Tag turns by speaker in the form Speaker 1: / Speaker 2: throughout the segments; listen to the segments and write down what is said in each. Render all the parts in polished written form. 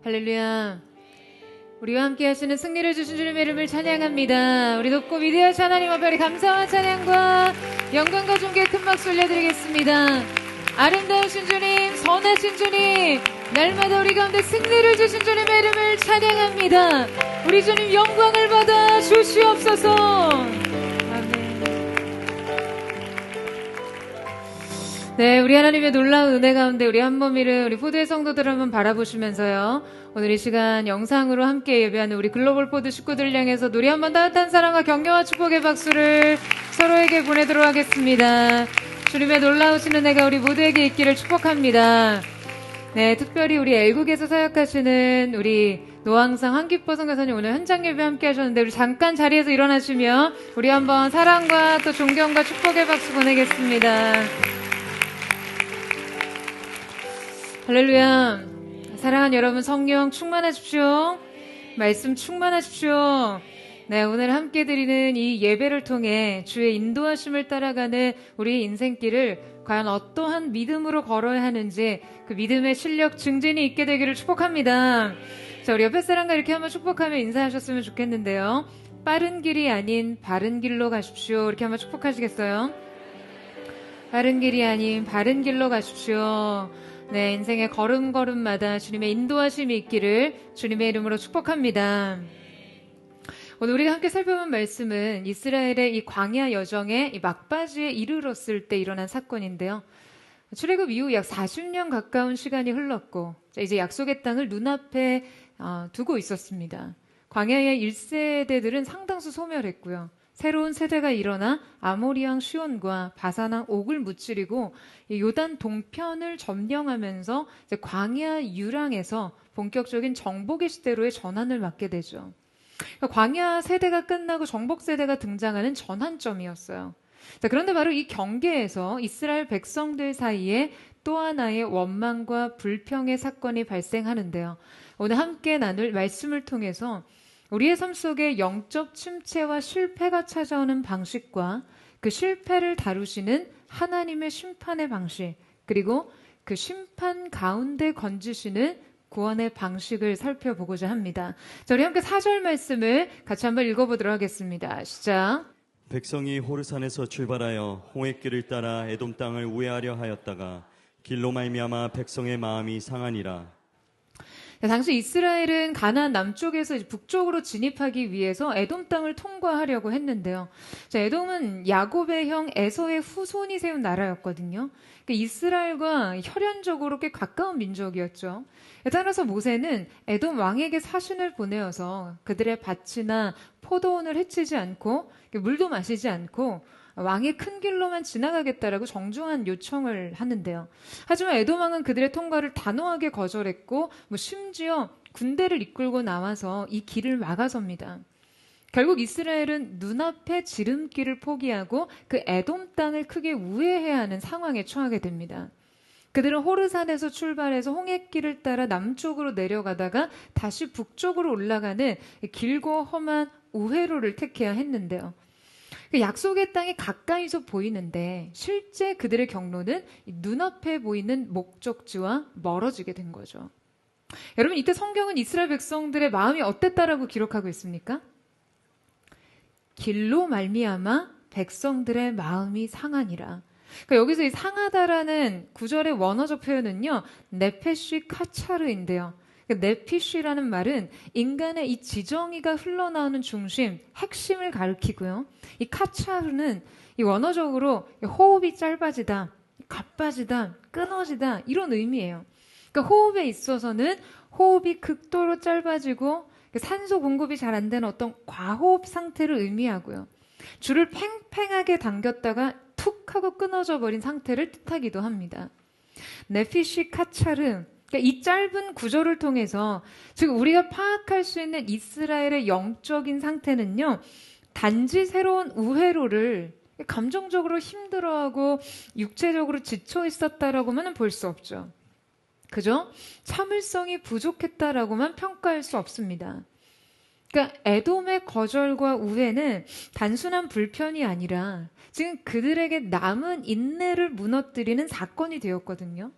Speaker 1: 할렐루야. 우리와 함께 하시는 승리를 주신 주님의 이름을 찬양합니다. 우리 높고 위대하신 하나님 앞에 우리 감사와 찬양과 영광과 존귀의 큰 박수 올려드리겠습니다. 아름다우신 주님, 선하신 주님, 날마다 우리 가운데 승리를 주신 주님의 이름을 찬양합니다. 우리 주님 영광을 받아 주시옵소서. 네, 우리 하나님의 놀라운 은혜 가운데 우리 한범위를 우리 포드의 성도들 한번 바라보시면서요, 오늘 이 시간 영상으로 함께 예배하는 우리 글로벌 포드 식구들 향해서 우리 한번 따뜻한 사랑과 격려와 축복의 박수를 서로에게 보내도록 하겠습니다. 주님의 놀라우신 은혜가 우리 모두에게 있기를 축복합니다. 네, 특별히 우리 애국에서 사역하시는 우리 노항상 한기뻐 선교사님 오늘 현장 예배 함께 하셨는데, 우리 잠깐 자리에서 일어나시면 우리 한번 사랑과 또 존경과 축복의 박수 보내겠습니다. 할렐루야. 사랑하는 여러분, 성령 충만하십시오. 말씀 충만하십시오. 네, 오늘 함께 드리는 이 예배를 통해 주의 인도하심을 따라가는 우리 인생길을 과연 어떠한 믿음으로 걸어야 하는지 그 믿음의 실력 증진이 있게 되기를 축복합니다. 자, 우리 옆에 사람과 이렇게 한번 축복하며 인사하셨으면 좋겠는데요. 빠른 길이 아닌 바른 길로 가십시오. 이렇게 한번 축복하시겠어요? 빠른 길이 아닌 바른 길로 가십시오. 네, 인생의 걸음걸음마다 주님의 인도하심이 있기를 주님의 이름으로 축복합니다. 오늘 우리가 함께 살펴본 말씀은 이스라엘의 이 광야 여정의 이 막바지에 이르렀을 때 일어난 사건인데요. 출애굽 이후 약 40년 가까운 시간이 흘렀고, 이제 약속의 땅을 눈앞에 두고 있었습니다. 광야의 1세대들은 상당수 소멸했고요. 새로운 세대가 일어나 아모리 왕 시온과 바산 왕 옥을 무찌르고 요단 동편을 점령하면서 이제 광야 유랑에서 본격적인 정복의 시대로의 전환을 맞게 되죠. 그러니까 광야 세대가 끝나고 정복 세대가 등장하는 전환점이었어요. 자, 그런데 바로 이 경계에서 이스라엘 백성들 사이에 또 하나의 원망과 불평의 사건이 발생하는데요. 오늘 함께 나눌 말씀을 통해서 우리의 삶 속에 영적 침체와 실패가 찾아오는 방식과 그 실패를 다루시는 하나님의 심판의 방식, 그리고 그 심판 가운데 건지시는 구원의 방식을 살펴보고자 합니다. 자, 우리 함께 4절 말씀을 같이 한번 읽어보도록 하겠습니다. 시작.
Speaker 2: 백성이 호르산에서 출발하여 홍해길을 따라 에돔 땅을 우회하려 하였다가 길로 말미암아 백성의 마음이 상하니라.
Speaker 1: 당시 이스라엘은 가나안 남쪽에서 북쪽으로 진입하기 위해서 에돔 땅을 통과하려고 했는데요. 자, 에돔은 야곱의 형 에서의 후손이 세운 나라였거든요. 그러니까 이스라엘과 혈연적으로 꽤 가까운 민족이었죠. 따라서 모세는 에돔 왕에게 사신을 보내어서 그들의 밭이나 포도원을 해치지 않고 물도 마시지 않고 왕의 큰 길로만 지나가겠다라고 정중한 요청을 하는데요. 하지만 에돔 왕은 그들의 통과를 단호하게 거절했고 심지어 군대를 이끌고 나와서 이 길을 막아섭니다. 결국 이스라엘은 눈앞에 지름길을 포기하고 그 에돔 땅을 크게 우회해야 하는 상황에 처하게 됩니다. 그들은 호르산에서 출발해서 홍해길을 따라 남쪽으로 내려가다가 다시 북쪽으로 올라가는 길고 험한 우회로를 택해야 했는데요. 약속의 땅이 가까이서 보이는데 실제 그들의 경로는 눈앞에 보이는 목적지와 멀어지게 된 거죠. 여러분, 이때 성경은 이스라엘 백성들의 마음이 어땠다라고 기록하고 있습니까? 길로 말미암아 백성들의 마음이 상하니라. 그러니까 여기서 이 상하다라는 구절의 원어적 표현은요, 네페쉬 카차르인데요. 네피쉬라는 말은 인간의 이 지정의가 흘러나오는 중심, 핵심을 가리키고요. 이 카차르는 이 원어적으로 호흡이 짧아지다, 가빠지다, 끊어지다 이런 의미예요. 그러니까 호흡에 있어서는 호흡이 극도로 짧아지고 산소 공급이 잘 안 되는 어떤 과호흡 상태를 의미하고요. 줄을 팽팽하게 당겼다가 툭 하고 끊어져 버린 상태를 뜻하기도 합니다. 네피쉬 카차르, 그러니까 이 짧은 구절을 통해서 지금 우리가 파악할 수 있는 이스라엘의 영적인 상태는요, 단지 새로운 우회로를 감정적으로 힘들어하고 육체적으로 지쳐 있었다라고만은 볼 수 없죠. 그죠? 참을성이 부족했다라고만 평가할 수 없습니다. 그러니까 에돔의 거절과 우회는 단순한 불편이 아니라 지금 그들에게 남은 인내를 무너뜨리는 사건이 되었거든요.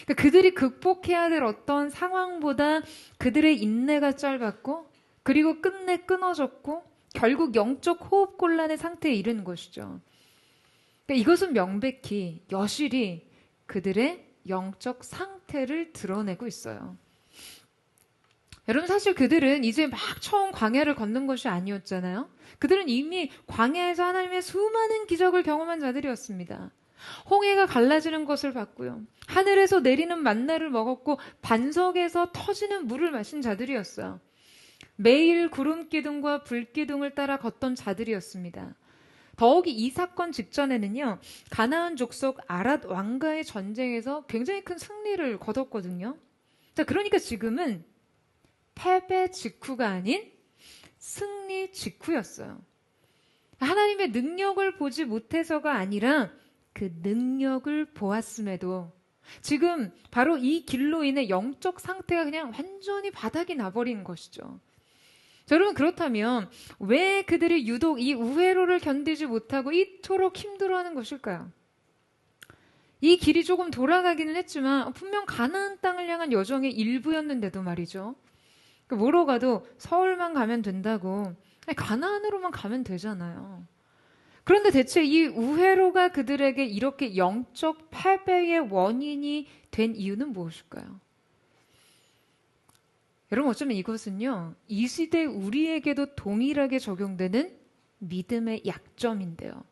Speaker 1: 그러니까 그들이 극복해야 될 어떤 상황보다 그들의 인내가 짧았고 그리고 끝내 끊어졌고 결국 영적 호흡곤란의 상태에 이른 것이죠. 그러니까 이것은 명백히 여실히 그들의 영적 상태를 드러내고 있어요. 여러분 사실 그들은 이제 막 처음 광야를 걷는 것이 아니었잖아요. 그들은 이미 광야에서 하나님의 수많은 기적을 경험한 자들이었습니다. 홍해가 갈라지는 것을 봤고요. 하늘에서 내리는 만나를 먹었고 반석에서 터지는 물을 마신 자들이었어요. 매일 구름 기둥과 불 기둥을 따라 걷던 자들이었습니다. 더욱이 이 사건 직전에는요. 가나안 족속 아랏 왕가의 전쟁에서 굉장히 큰 승리를 거뒀거든요. 자, 그러니까 지금은 패배 직후가 아닌 승리 직후였어요. 하나님의 능력을 보지 못해서가 아니라 그 능력을 보았음에도 지금 바로 이 길로 인해 영적 상태가 그냥 완전히 바닥이 나버린 것이죠. 자, 여러분 그렇다면 왜 그들이 유독 이 우회로를 견디지 못하고 이토록 힘들어하는 것일까요? 이 길이 조금 돌아가기는 했지만 분명 가나안 땅을 향한 여정의 일부였는데도 말이죠. 뭐로 가도 서울만 가면 된다고 가나안으로만 가면 되잖아요. 그런데 대체 이 우회로가 그들에게 이렇게 영적 패배의 원인이 된 이유는 무엇일까요? 여러분 어쩌면 이것은요. 이 시대 우리에게도 동일하게 적용되는 믿음의 약점인데요.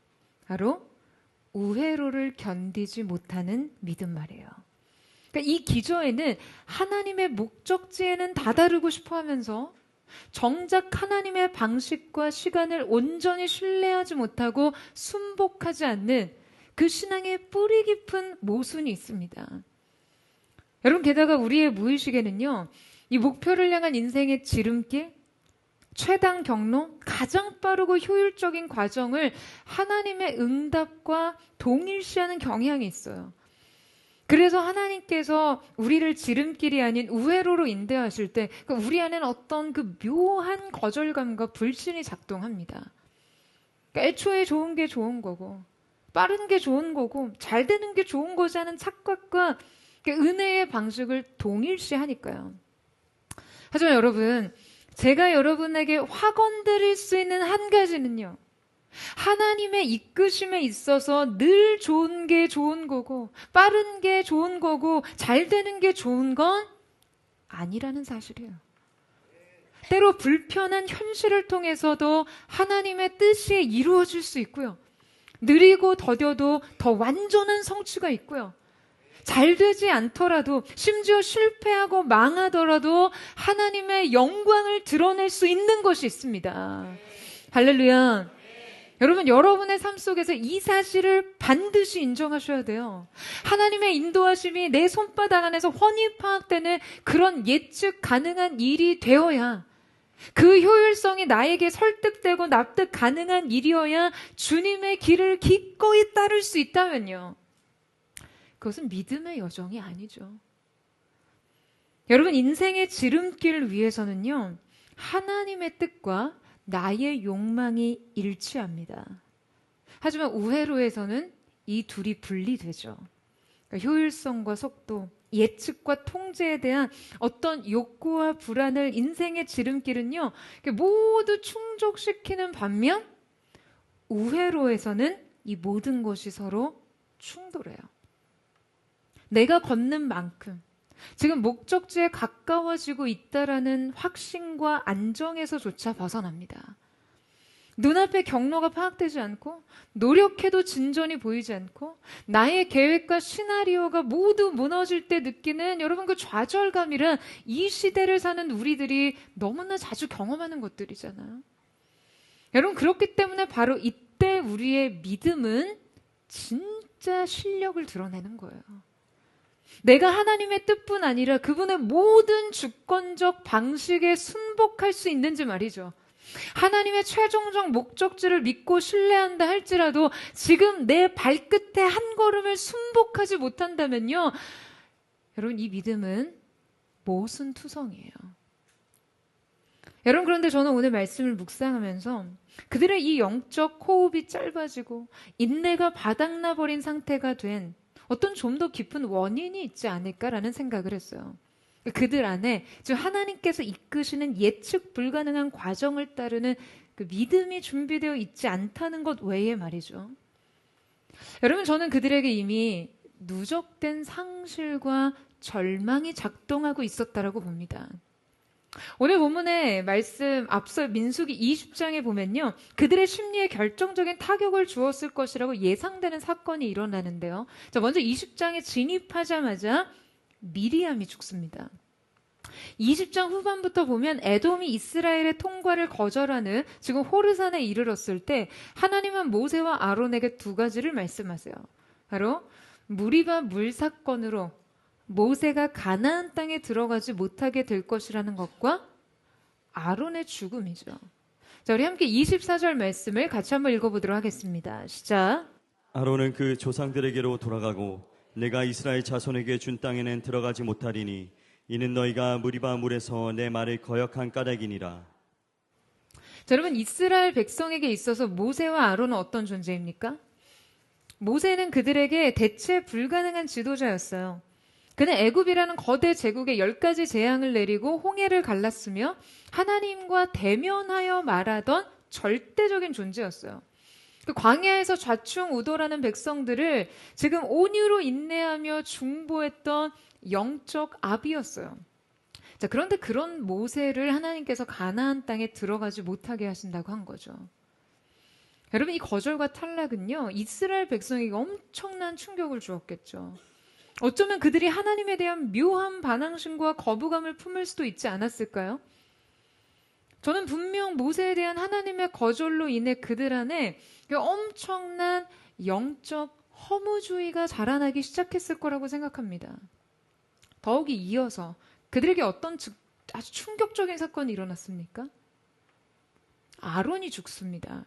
Speaker 1: 바로 우회로를 견디지 못하는 믿음 말이에요. 그러니까 이 기저에는 하나님의 목적지에는 다다르고 싶어 하면서 정작 하나님의 방식과 시간을 온전히 신뢰하지 못하고 순복하지 않는 그 신앙의 뿌리 깊은 모순이 있습니다. 여러분 게다가 우리의 무의식에는요. 이 목표를 향한 인생의 지름길, 최단 경로, 가장 빠르고 효율적인 과정을 하나님의 응답과 동일시하는 경향이 있어요. 그래서 하나님께서 우리를 지름길이 아닌 우회로로 인도하실 때 우리 안에는 어떤 그 묘한 거절감과 불신이 작동합니다. 그러니까 애초에 좋은 게 좋은 거고 빠른 게 좋은 거고 잘 되는 게 좋은 거지 하는 착각과 은혜의 방식을 동일시하니까요. 하지만 여러분 제가 여러분에게 확언드릴 수 있는 한 가지는요. 하나님의 이끄심에 있어서 늘 좋은 게 좋은 거고 빠른 게 좋은 거고 잘 되는 게 좋은 건 아니라는 사실이에요. 때로 불편한 현실을 통해서도 하나님의 뜻이 이루어질 수 있고요. 느리고 더뎌도 더 완전한 성취가 있고요. 잘 되지 않더라도 심지어 실패하고 망하더라도 하나님의 영광을 드러낼 수 있는 것이 있습니다. 할렐루야. 여러분 여러분의 삶 속에서 이 사실을 반드시 인정하셔야 돼요. 하나님의 인도하심이 내 손바닥 안에서 훤히 파악되는 그런 예측 가능한 일이 되어야 그 효율성이 나에게 설득되고 납득 가능한 일이어야 주님의 길을 기꺼이 따를 수 있다면요. 그것은 믿음의 여정이 아니죠. 여러분 인생의 지름길 위에서는요. 하나님의 뜻과 나의 욕망이 일치합니다. 하지만 우회로에서는 이 둘이 분리되죠. 그러니까 효율성과 속도, 예측과 통제에 대한 어떤 욕구와 불안을 인생의 지름길은요. 모두 충족시키는 반면 우회로에서는 이 모든 것이 서로 충돌해요. 내가 걷는 만큼 지금 목적지에 가까워지고 있다라는 확신과 안정에서조차 벗어납니다. 눈앞의 경로가 파악되지 않고 노력해도 진전이 보이지 않고 나의 계획과 시나리오가 모두 무너질 때 느끼는 여러분 그 좌절감이란 이 시대를 사는 우리들이 너무나 자주 경험하는 것들이잖아요. 여러분 그렇기 때문에 바로 이때 우리의 믿음은 진짜 실력을 드러내는 거예요. 내가 하나님의 뜻뿐 아니라 그분의 모든 주권적 방식에 순복할 수 있는지 말이죠. 하나님의 최종적 목적지를 믿고 신뢰한다 할지라도 지금 내 발끝에 한 걸음을 순복하지 못한다면요. 여러분 이 믿음은 모순투성이에요. 여러분 그런데 저는 오늘 말씀을 묵상하면서 그들의 이 영적 호흡이 짧아지고 인내가 바닥나버린 상태가 된 어떤 좀 더 깊은 원인이 있지 않을까라는 생각을 했어요. 그들 안에 지금 하나님께서 이끄시는 예측 불가능한 과정을 따르는 그 믿음이 준비되어 있지 않다는 것 외에 말이죠. 여러분, 저는 그들에게 이미 누적된 상실과 절망이 작동하고 있었다라고 봅니다. 오늘 본문의 말씀 앞서 민수기 20장에 보면요, 그들의 심리에 결정적인 타격을 주었을 것이라고 예상되는 사건이 일어나는데요. 자, 먼저 20장에 진입하자마자 미리암이 죽습니다. 20장 후반부터 보면 에돔이 이스라엘의 통과를 거절하는 지금 호르산에 이르렀을 때 하나님은 모세와 아론에게 두 가지를 말씀하세요. 바로 무리바 물 사건으로 모세가 가나안 땅에 들어가지 못하게 될 것이라는 것과 아론의 죽음이죠. 자, 우리 함께 24절 말씀을 같이 한번 읽어보도록 하겠습니다. 시작.
Speaker 2: 아론은 그 조상들에게로 돌아가고 내가 이스라엘 자손에게 준 땅에는 들어가지 못하리니 이는 너희가 무리바 물에서 내 말을 거역한 까닭이니라.
Speaker 1: 자, 여러분, 이스라엘 백성에게 있어서 모세와 아론은 어떤 존재입니까? 모세는 그들에게 대체 불가능한 지도자였어요. 그는 애굽이라는 거대 제국에 10가지 재앙을 내리고 홍해를 갈랐으며 하나님과 대면하여 말하던 절대적인 존재였어요. 그 광야에서 좌충우돌하는 백성들을 지금 온유로 인내하며 중보했던 영적 아비였어요. 자, 그런데 그런 모세를 하나님께서 가나안 땅에 들어가지 못하게 하신다고 한 거죠. 여러분, 이 거절과 탈락은요, 이스라엘 백성에게 엄청난 충격을 주었겠죠. 어쩌면 그들이 하나님에 대한 묘한 반항심과 거부감을 품을 수도 있지 않았을까요? 저는 분명 모세에 대한 하나님의 거절로 인해 그들 안에 엄청난 영적 허무주의가 자라나기 시작했을 거라고 생각합니다. 더욱이 이어서 그들에게 어떤 아주 충격적인 사건이 일어났습니까? 아론이 죽습니다.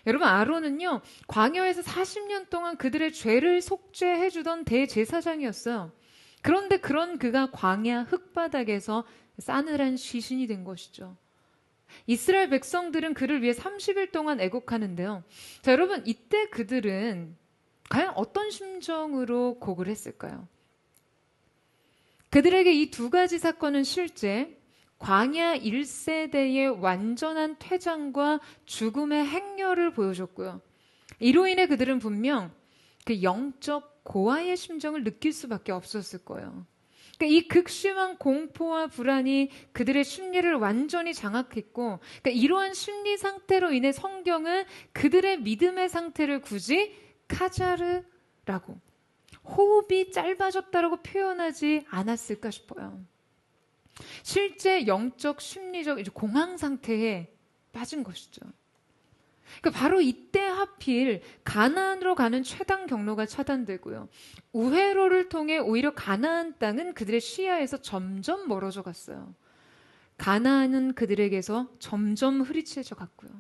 Speaker 1: 여러분, 아론은요, 광야에서 40년 동안 그들의 죄를 속죄해주던 대제사장이었어요. 그런데 그런 그가 광야 흙바닥에서 싸늘한 시신이 된 것이죠. 이스라엘 백성들은 그를 위해 30일 동안 애곡하는데요. 자, 여러분, 이때 그들은 과연 어떤 심정으로 곡을 했을까요? 그들에게 이 두 가지 사건은 실제 광야 1세대의 완전한 퇴장과 죽음의 행렬을 보여줬고요. 이로 인해 그들은 분명 그 영적 고아의 심정을 느낄 수밖에 없었을 거예요. 그러니까 이 극심한 공포와 불안이 그들의 심리를 완전히 장악했고, 그러니까 이러한 심리 상태로 인해 성경은 그들의 믿음의 상태를 굳이 카자르라고, 호흡이 짧아졌다라고 표현하지 않았을까 싶어요. 실제 영적 심리적 공황 상태에 빠진 것이죠. 그러니까 바로 이때 하필 가나안으로 가는 최단 경로가 차단되고요. 우회로를 통해 오히려 가나안 땅은 그들의 시야에서 점점 멀어져 갔어요. 가나안은 그들에게서 점점 흐리쳐져 갔고요.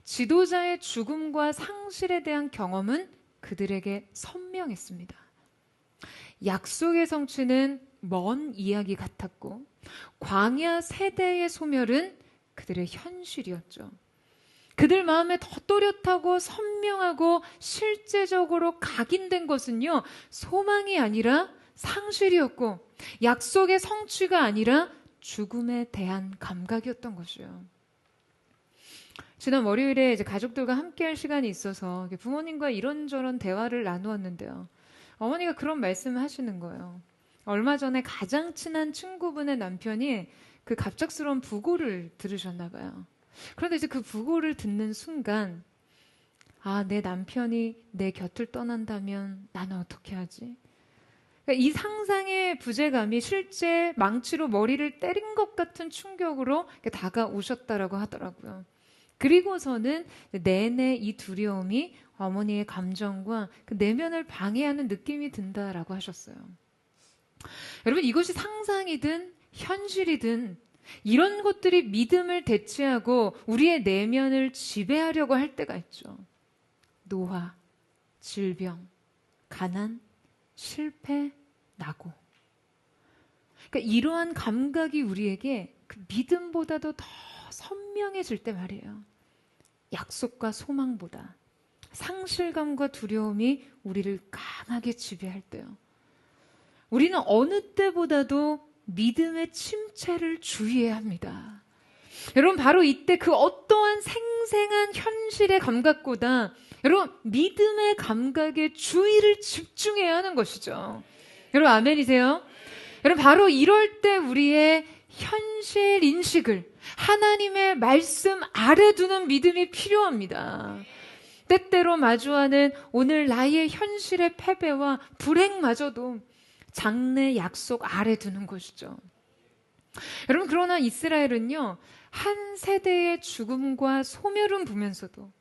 Speaker 1: 지도자의 죽음과 상실에 대한 경험은 그들에게 선명했습니다. 약속의 성취는 먼 이야기 같았고 광야 세대의 소멸은 그들의 현실이었죠. 그들 마음에 더 또렷하고 선명하고 실제적으로 각인된 것은요, 소망이 아니라 상실이었고 약속의 성취가 아니라 죽음에 대한 감각이었던 것이에요. 지난 월요일에 이제 가족들과 함께할 시간이 있어서 부모님과 이런저런 대화를 나누었는데요. 어머니가 그런 말씀을 하시는 거예요. 얼마 전에 가장 친한 친구분의 남편이 그 갑작스러운 부고를 들으셨나 봐요. 그런데 이제 그 부고를 듣는 순간, 아, 내 남편이 내 곁을 떠난다면 나는 어떻게 하지? 그러니까 이 상상의 부재감이 실제 망치로 머리를 때린 것 같은 충격으로 다가오셨다라고 하더라고요. 그리고서는 내내 이 두려움이 어머니의 감정과 그 내면을 방해하는 느낌이 든다라고 하셨어요. 여러분, 이것이 상상이든 현실이든 이런 것들이 믿음을 대체하고 우리의 내면을 지배하려고 할 때가 있죠. 노화, 질병, 가난, 실패, 낙오. 그러니까 이러한 감각이 우리에게 그 믿음보다도 더 선명해질 때 말이에요. 약속과 소망보다, 상실감과 두려움이 우리를 강하게 지배할 때요. 우리는 어느 때보다도 믿음의 침체를 주의해야 합니다. 여러분, 바로 이때 그 어떠한 생생한 현실의 감각보다 여러분, 믿음의 감각에 주의를 집중해야 하는 것이죠. 여러분, 아멘이세요? 여러분, 바로 이럴 때 우리의 현실 인식을 하나님의 말씀 아래 두는 믿음이 필요합니다. 때때로 마주하는 오늘 나의 현실의 패배와 불행마저도 장래 약속 아래 두는 것이죠. 여러분, 그러나 이스라엘은요, 한 세대의 죽음과 소멸은 보면서도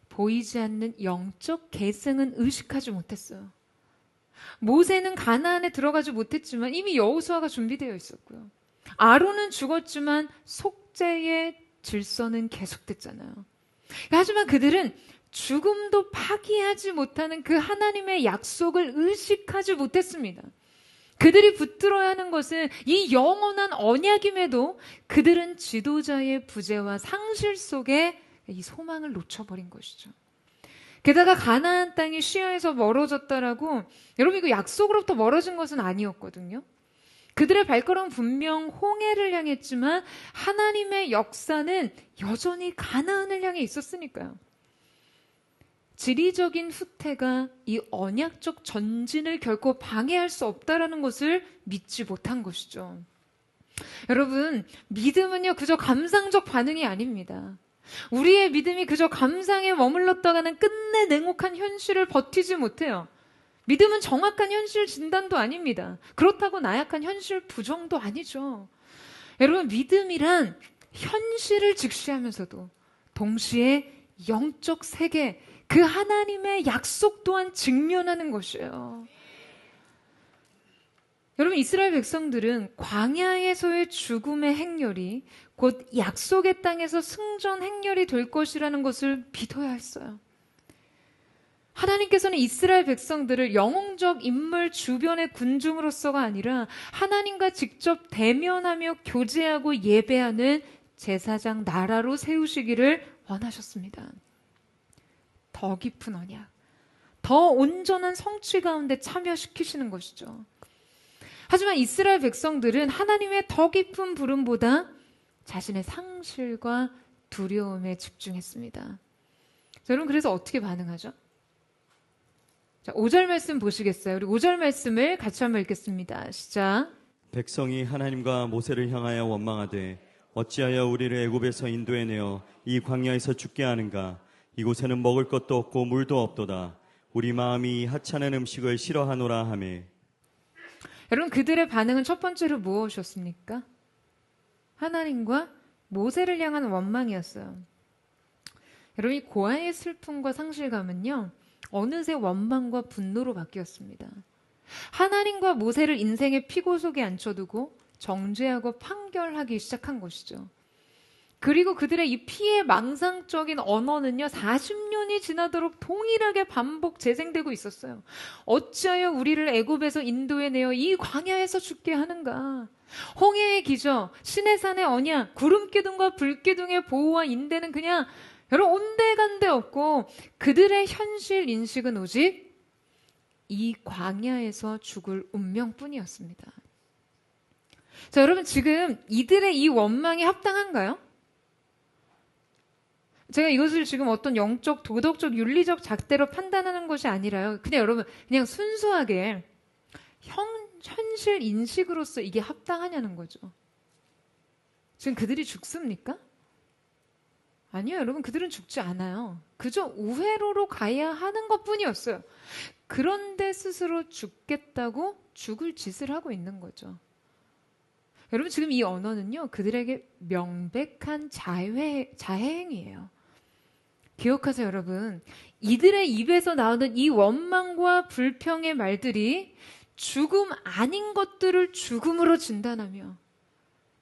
Speaker 1: 보이지 않는 영적 계승은 의식하지 못했어요. 모세는 가나안에 들어가지 못했지만 이미 여호수아가 준비되어 있었고요. 아론은 죽었지만 속죄의 질서는 계속됐잖아요. 하지만 그들은 죽음도 파기하지 못하는 그 하나님의 약속을 의식하지 못했습니다. 그들이 붙들어야 하는 것은 이 영원한 언약임에도 그들은 지도자의 부재와 상실 속에 이 소망을 놓쳐버린 것이죠. 게다가 가나안 땅이 시야에서 멀어졌다라고, 여러분, 이거 약속으로부터 멀어진 것은 아니었거든요. 그들의 발걸음은 분명 홍해를 향했지만 하나님의 역사는 여전히 가나안을 향해 있었으니까요. 지리적인 후퇴가 이 언약적 전진을 결코 방해할 수 없다라는 것을 믿지 못한 것이죠. 여러분, 믿음은요, 그저 감상적 반응이 아닙니다. 우리의 믿음이 그저 감상에 머물렀다가는 끝내 냉혹한 현실을 버티지 못해요. 믿음은 정확한 현실 진단도 아닙니다. 그렇다고 나약한 현실 부정도 아니죠. 여러분, 믿음이란 현실을 직시하면서도 동시에 영적 세계, 그 하나님의 약속 또한 직면하는 것이에요. 여러분, 이스라엘 백성들은 광야에서의 죽음의 행렬이 곧 약속의 땅에서 승전 행렬이 될 것이라는 것을 믿어야 했어요. 하나님께서는 이스라엘 백성들을 영웅적 인물 주변의 군중으로서가 아니라 하나님과 직접 대면하며 교제하고 예배하는 제사장 나라로 세우시기를 원하셨습니다. 더 깊은 언약, 더 온전한 성취 가운데 참여시키시는 것이죠. 하지만 이스라엘 백성들은 하나님의 더 깊은 부름보다 자신의 상실과 두려움에 집중했습니다. 자, 여러분, 그래서 어떻게 반응하죠? 자, 5절 말씀 보시겠어요? 우리 5절 말씀을 같이 한번 읽겠습니다. 시작.
Speaker 2: 백성이 하나님과 모세를 향하여 원망하되 어찌하여 우리를 애굽에서 인도해내어 이 광야에서 죽게 하는가? 이곳에는 먹을 것도 없고 물도 없도다. 우리 마음이 이 하찮은 음식을 싫어하노라 하매.
Speaker 1: 여러분, 그들의 반응은 첫 번째로 무엇이었습니까? 하나님과 모세를 향한 원망이었어요. 여러분, 이 고아의 슬픔과 상실감은요, 어느새 원망과 분노로 바뀌었습니다. 하나님과 모세를 인생의 피고 속에 앉혀두고 정죄하고 판결하기 시작한 것이죠. 그리고 그들의 이 피해 망상적인 언어는요, 40년이 지나도록 동일하게 반복 재생되고 있었어요. 어찌하여 우리를 애굽에서 인도해내어 이 광야에서 죽게 하는가? 홍해의 기적, 시내산의 언약, 구름기둥과 불기둥의 보호와 인대는 그냥 여러분 온데간데 없고 그들의 현실 인식은 오직 이 광야에서 죽을 운명뿐이었습니다. 자, 여러분, 지금 이들의 이 원망이 합당한가요? 제가 이것을 지금 어떤 영적, 도덕적, 윤리적 잣대로 판단하는 것이 아니라요. 그냥 여러분, 그냥 순수하게 현실 인식으로서 이게 합당하냐는 거죠. 지금 그들이 죽습니까? 아니요, 여러분, 그들은 죽지 않아요. 그저 우회로로 가야 하는 것뿐이었어요. 그런데 스스로 죽겠다고 죽을 짓을 하고 있는 거죠. 여러분, 지금 이 언어는요, 그들에게 명백한 자해행위예요. 기억하세요, 여러분. 이들의 입에서 나오는 이 원망과 불평의 말들이 죽음 아닌 것들을 죽음으로 진단하며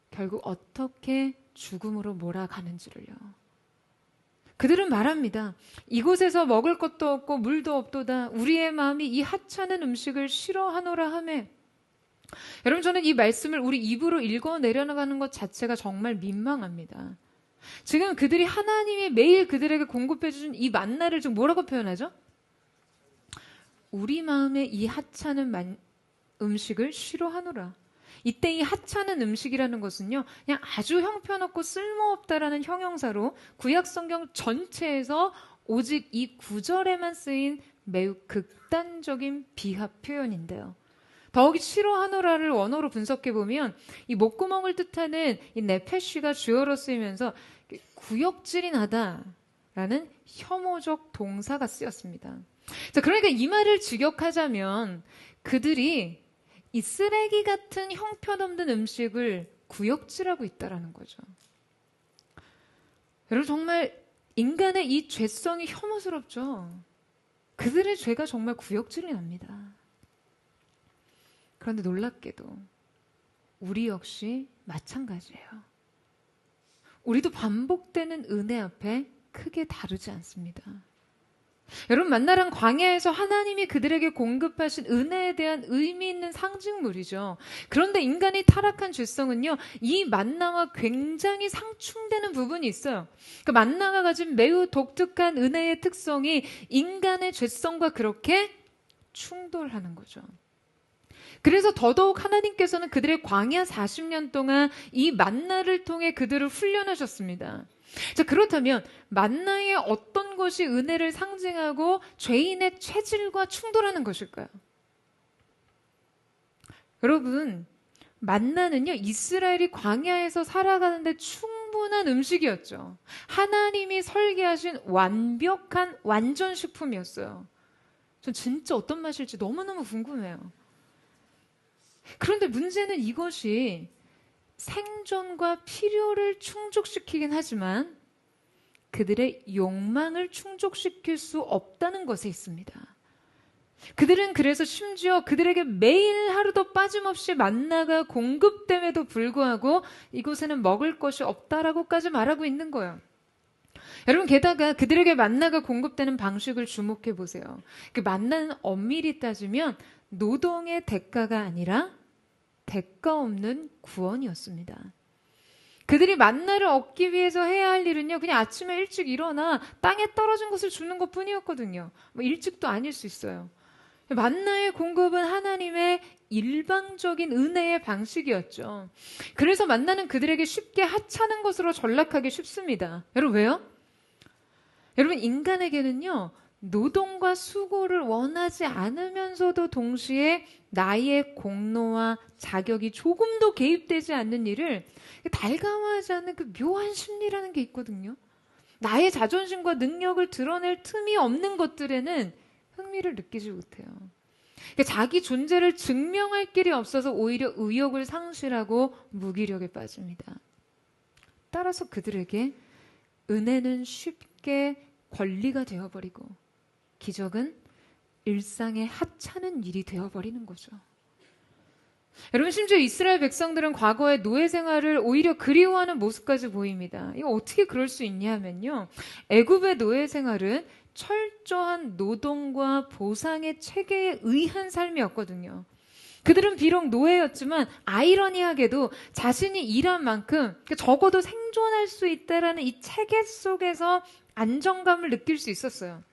Speaker 1: 결국 어떻게 죽음으로 몰아가는지를요. 그들은 말합니다. 이곳에서 먹을 것도 없고 물도 없도다. 우리의 마음이 이 하찮은 음식을 싫어하노라 하매. 여러분, 저는 이 말씀을 우리 입으로 읽어 내려가는 것 자체가 정말 민망합니다. 지금 그들이 하나님이 매일 그들에게 공급해 주신 이 만나를 지금 뭐라고 표현하죠? 우리 마음에 이 하찮은 음식을 싫어하노라. 이때 이 하찮은 음식이라는 것은요, 그냥 아주 형편없고 쓸모없다라는 형용사로 구약 성경 전체에서 오직 이 구절에만 쓰인 매우 극단적인 비합 표현인데요. 더욱이 싫어하노라를 원어로 분석해 보면 이 목구멍을 뜻하는 이 네페쉬가 주어로 쓰이면서 구역질이 나다라는 혐오적 동사가 쓰였습니다. 자, 그러니까 이 말을 직역하자면 그들이 이 쓰레기 같은 형편없는 음식을 구역질하고 있다라는 거죠. 여러분 정말 인간의 이 죄성이 혐오스럽죠. 그들의 죄가 정말 구역질이 납니다. 그런데 놀랍게도 우리 역시 마찬가지예요. 우리도 반복되는 은혜 앞에 크게 다르지 않습니다. 여러분 만나란 광야에서 하나님이 그들에게 공급하신 은혜에 대한 의미 있는 상징물이죠. 그런데 인간의 타락한 죄성은요, 이 만나와 굉장히 상충되는 부분이 있어요. 그 만나가 가진 매우 독특한 은혜의 특성이 인간의 죄성과 그렇게 충돌하는 거죠. 그래서 더더욱 하나님께서는 그들의 광야 40년 동안 이 만나를 통해 그들을 훈련하셨습니다. 자, 그렇다면 만나의 어떤 것이 은혜를 상징하고 죄인의 체질과 충돌하는 것일까요? 여러분, 만나는요, 이스라엘이 광야에서 살아가는데 충분한 음식이었죠. 하나님이 설계하신 완벽한 완전식품이었어요. 전 진짜 어떤 맛일지 너무너무 궁금해요. 그런데 문제는 이것이 생존과 필요를 충족시키긴 하지만 그들의 욕망을 충족시킬 수 없다는 것에 있습니다. 그들은 그래서 심지어 그들에게 매일 하루도 빠짐없이 만나가 공급됨에도 불구하고 이곳에는 먹을 것이 없다라고까지 말하고 있는 거예요. 여러분 게다가 그들에게 만나가 공급되는 방식을 주목해 보세요. 그 만나는 엄밀히 따지면 노동의 대가가 아니라 대가 없는 구원이었습니다. 그들이 만나를 얻기 위해서 해야 할 일은요, 그냥 아침에 일찍 일어나 땅에 떨어진 것을 주는 것 뿐이었거든요. 뭐 일찍도 아닐 수 있어요. 만나의 공급은 하나님의 일방적인 은혜의 방식이었죠. 그래서 만나는 그들에게 쉽게 하찮은 것으로 전락하기 쉽습니다. 여러분 왜요? 여러분 인간에게는요, 노동과 수고를 원하지 않으면서도 동시에 나의 공로와 자격이 조금도 개입되지 않는 일을 달감하지 않는 그 묘한 심리라는 게 있거든요. 나의 자존심과 능력을 드러낼 틈이 없는 것들에는 흥미를 느끼지 못해요. 자기 존재를 증명할 길이 없어서 오히려 의욕을 상실하고 무기력에 빠집니다. 따라서 그들에게 은혜는 쉽게 권리가 되어버리고 기적은 일상의 하찮은 일이 되어버리는 거죠. 여러분 심지어 이스라엘 백성들은 과거의 노예 생활을 오히려 그리워하는 모습까지 보입니다. 이거 어떻게 그럴 수 있냐면요. 애굽의 노예 생활은 철저한 노동과 보상의 체계에 의한 삶이었거든요. 그들은 비록 노예였지만 아이러니하게도 자신이 일한 만큼 적어도 생존할 수 있다라는 이 체계 속에서 안정감을 느낄 수 있었어요.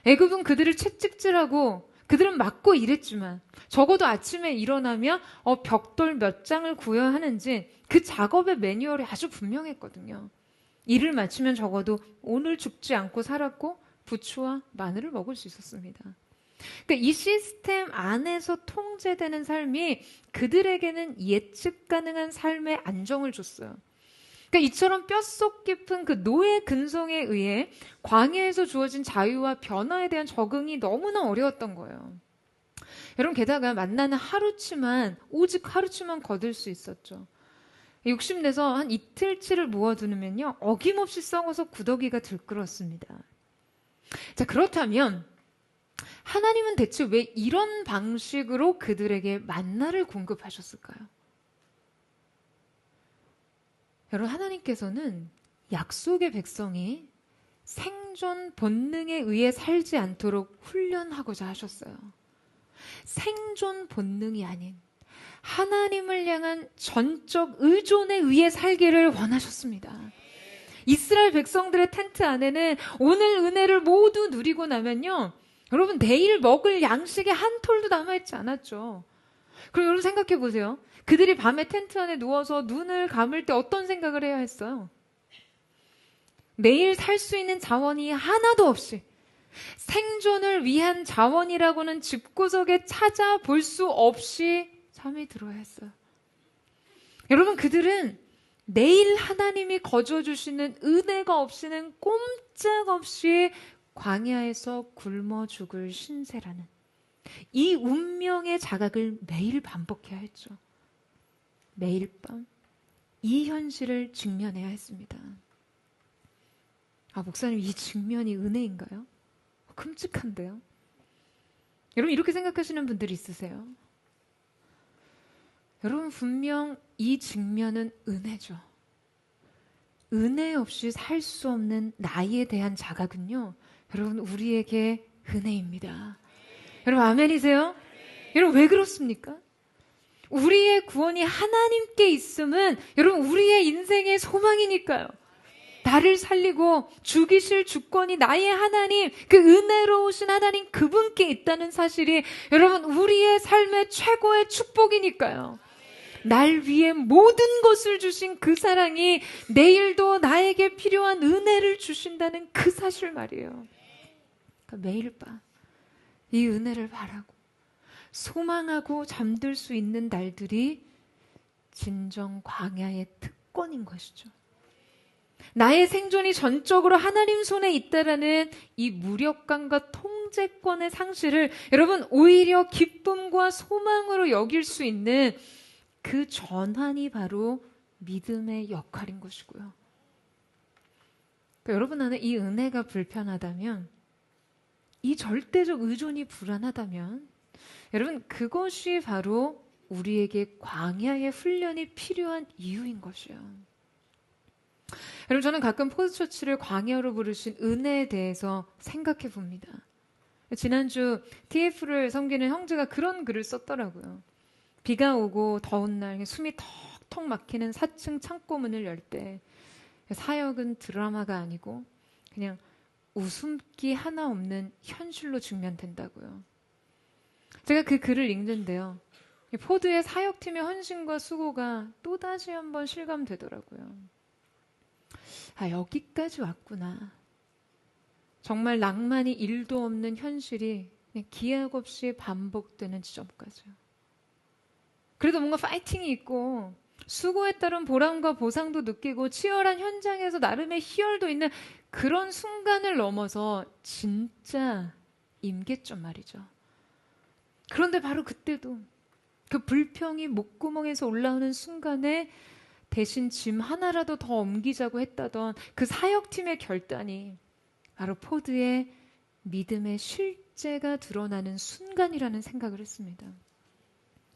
Speaker 1: 애굽은 그들을 채찍질하고 그들은 맞고 일했지만 적어도 아침에 일어나면 벽돌 몇 장을 구해야 하는지 그 작업의 매뉴얼이 아주 분명했거든요. 일을 마치면 적어도 오늘 죽지 않고 살았고 부추와 마늘을 먹을 수 있었습니다. 그러니까 이 시스템 안에서 통제되는 삶이 그들에게는 예측 가능한 삶의 안정을 줬어요. 그러니까 이처럼 뼛속 깊은 그 노예 근성에 의해 광야에서 주어진 자유와 변화에 대한 적응이 너무나 어려웠던 거예요. 여러분 게다가 만나는 오직 하루치만 거둘 수 있었죠. 욕심내서 한 이틀치를 모아두면요 어김없이 썩어서 구더기가 들끓었습니다. 자, 그렇다면 하나님은 대체 왜 이런 방식으로 그들에게 만나를 공급하셨을까요? 여러분 하나님께서는 약속의 백성이 생존 본능에 의해 살지 않도록 훈련하고자 하셨어요. 생존 본능이 아닌 하나님을 향한 전적 의존에 의해 살기를 원하셨습니다. 이스라엘 백성들의 텐트 안에는 오늘 은혜를 모두 누리고 나면요, 여러분 내일 먹을 양식의 한 톨도 남아있지 않았죠. 그럼 여러분 생각해 보세요. 그들이 밤에 텐트 안에 누워서 눈을 감을 때 어떤 생각을 해야 했어요? 내일 살 수 있는 자원이 하나도 없이 생존을 위한 자원이라고는 집구석에 찾아볼 수 없이 잠이 들어야 했어요. 여러분, 그들은 내일 하나님이 거저주시는 은혜가 없이는 꼼짝없이 광야에서 굶어 죽을 신세라는 이 운명의 자각을 매일 반복해야 했죠. 매일 밤 이 현실을 직면해야 했습니다. 아, 목사님, 이 직면이 은혜인가요? 끔찍한데요. 여러분, 이렇게 생각하시는 분들이 있으세요? 여러분, 분명 이 직면은 은혜죠. 은혜 없이 살 수 없는 나에 대한 자각은요, 여러분, 우리에게 은혜입니다. 여러분, 아멘이세요? 여러분, 왜 그렇습니까? 우리의 구원이 하나님께 있음은 여러분, 우리의 인생의 소망이니까요. 나를 살리고 죽이실 주권이 나의 하나님, 그 은혜로우신 하나님 그분께 있다는 사실이 여러분, 우리의 삶의 최고의 축복이니까요. 날 위해 모든 것을 주신 그 사랑이 내일도 나에게 필요한 은혜를 주신다는 그 사실 말이에요. 그러니까 매일 밤 이 은혜를 바라고 소망하고 잠들 수 있는 날들이 진정 광야의 특권인 것이죠. 나의 생존이 전적으로 하나님 손에 있다라는 이 무력감과 통제권의 상실을 여러분, 오히려 기쁨과 소망으로 여길 수 있는 그 전환이 바로 믿음의 역할인 것이고요. 그러니까 여러분 안에 이 은혜가 불편하다면, 이 절대적 의존이 불안하다면, 여러분, 그것이 바로 우리에게 광야의 훈련이 필요한 이유인 것이에요. 여러분, 저는 가끔 포드처치를 광야로 부르신 은혜에 대해서 생각해 봅니다. 지난주 TF를 섬기는 형제가 그런 글을 썼더라고요. 비가 오고 더운 날 숨이 턱턱 막히는 4층 창고문을 열 때 사역은 드라마가 아니고 그냥 웃음기 하나 없는 현실로 직면된다고요. 제가 그 글을 읽는데요, 포드의 사역팀의 헌신과 수고가 또다시 한번 실감되더라고요. 아, 여기까지 왔구나. 정말 낭만이 1도 없는 현실이 그냥 기약 없이 반복되는 지점까지요. 그래도 뭔가 파이팅이 있고 수고에 따른 보람과 보상도 느끼고 치열한 현장에서 나름의 희열도 있는 그런 순간을 넘어서 진짜 임계점 말이죠. 그런데 바로 그때도 그 불평이 목구멍에서 올라오는 순간에 대신 짐 하나라도 더 옮기자고 했다던 그 사역팀의 결단이 바로 포드의 믿음의 실제가 드러나는 순간이라는 생각을 했습니다.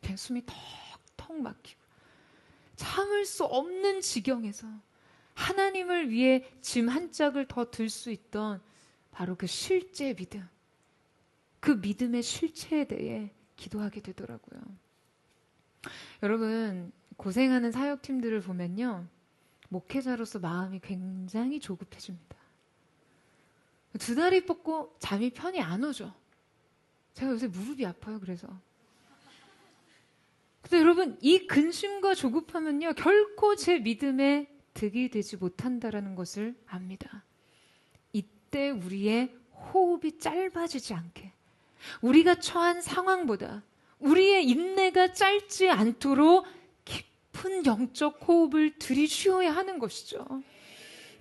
Speaker 1: 그냥 숨이 턱턱 막히고 참을 수 없는 지경에서 하나님을 위해 짐 한 짝을 더 들 수 있던 바로 그 실제 믿음, 그 믿음의 실체에 대해 기도하게 되더라고요. 여러분, 고생하는 사역팀들을 보면요, 목회자로서 마음이 굉장히 조급해집니다. 2다리 뻗고 잠이 편히 안 오죠. 제가 요새 무릎이 아파요. 그래서. 근데 여러분, 이 근심과 조급함은요, 결코 제 믿음에 득이 되지 못한다라는 것을 압니다. 이때 우리의 호흡이 짧아지지 않게, 우리가 처한 상황보다 우리의 인내가 짧지 않도록 깊은 영적 호흡을 들이쉬어야 하는 것이죠.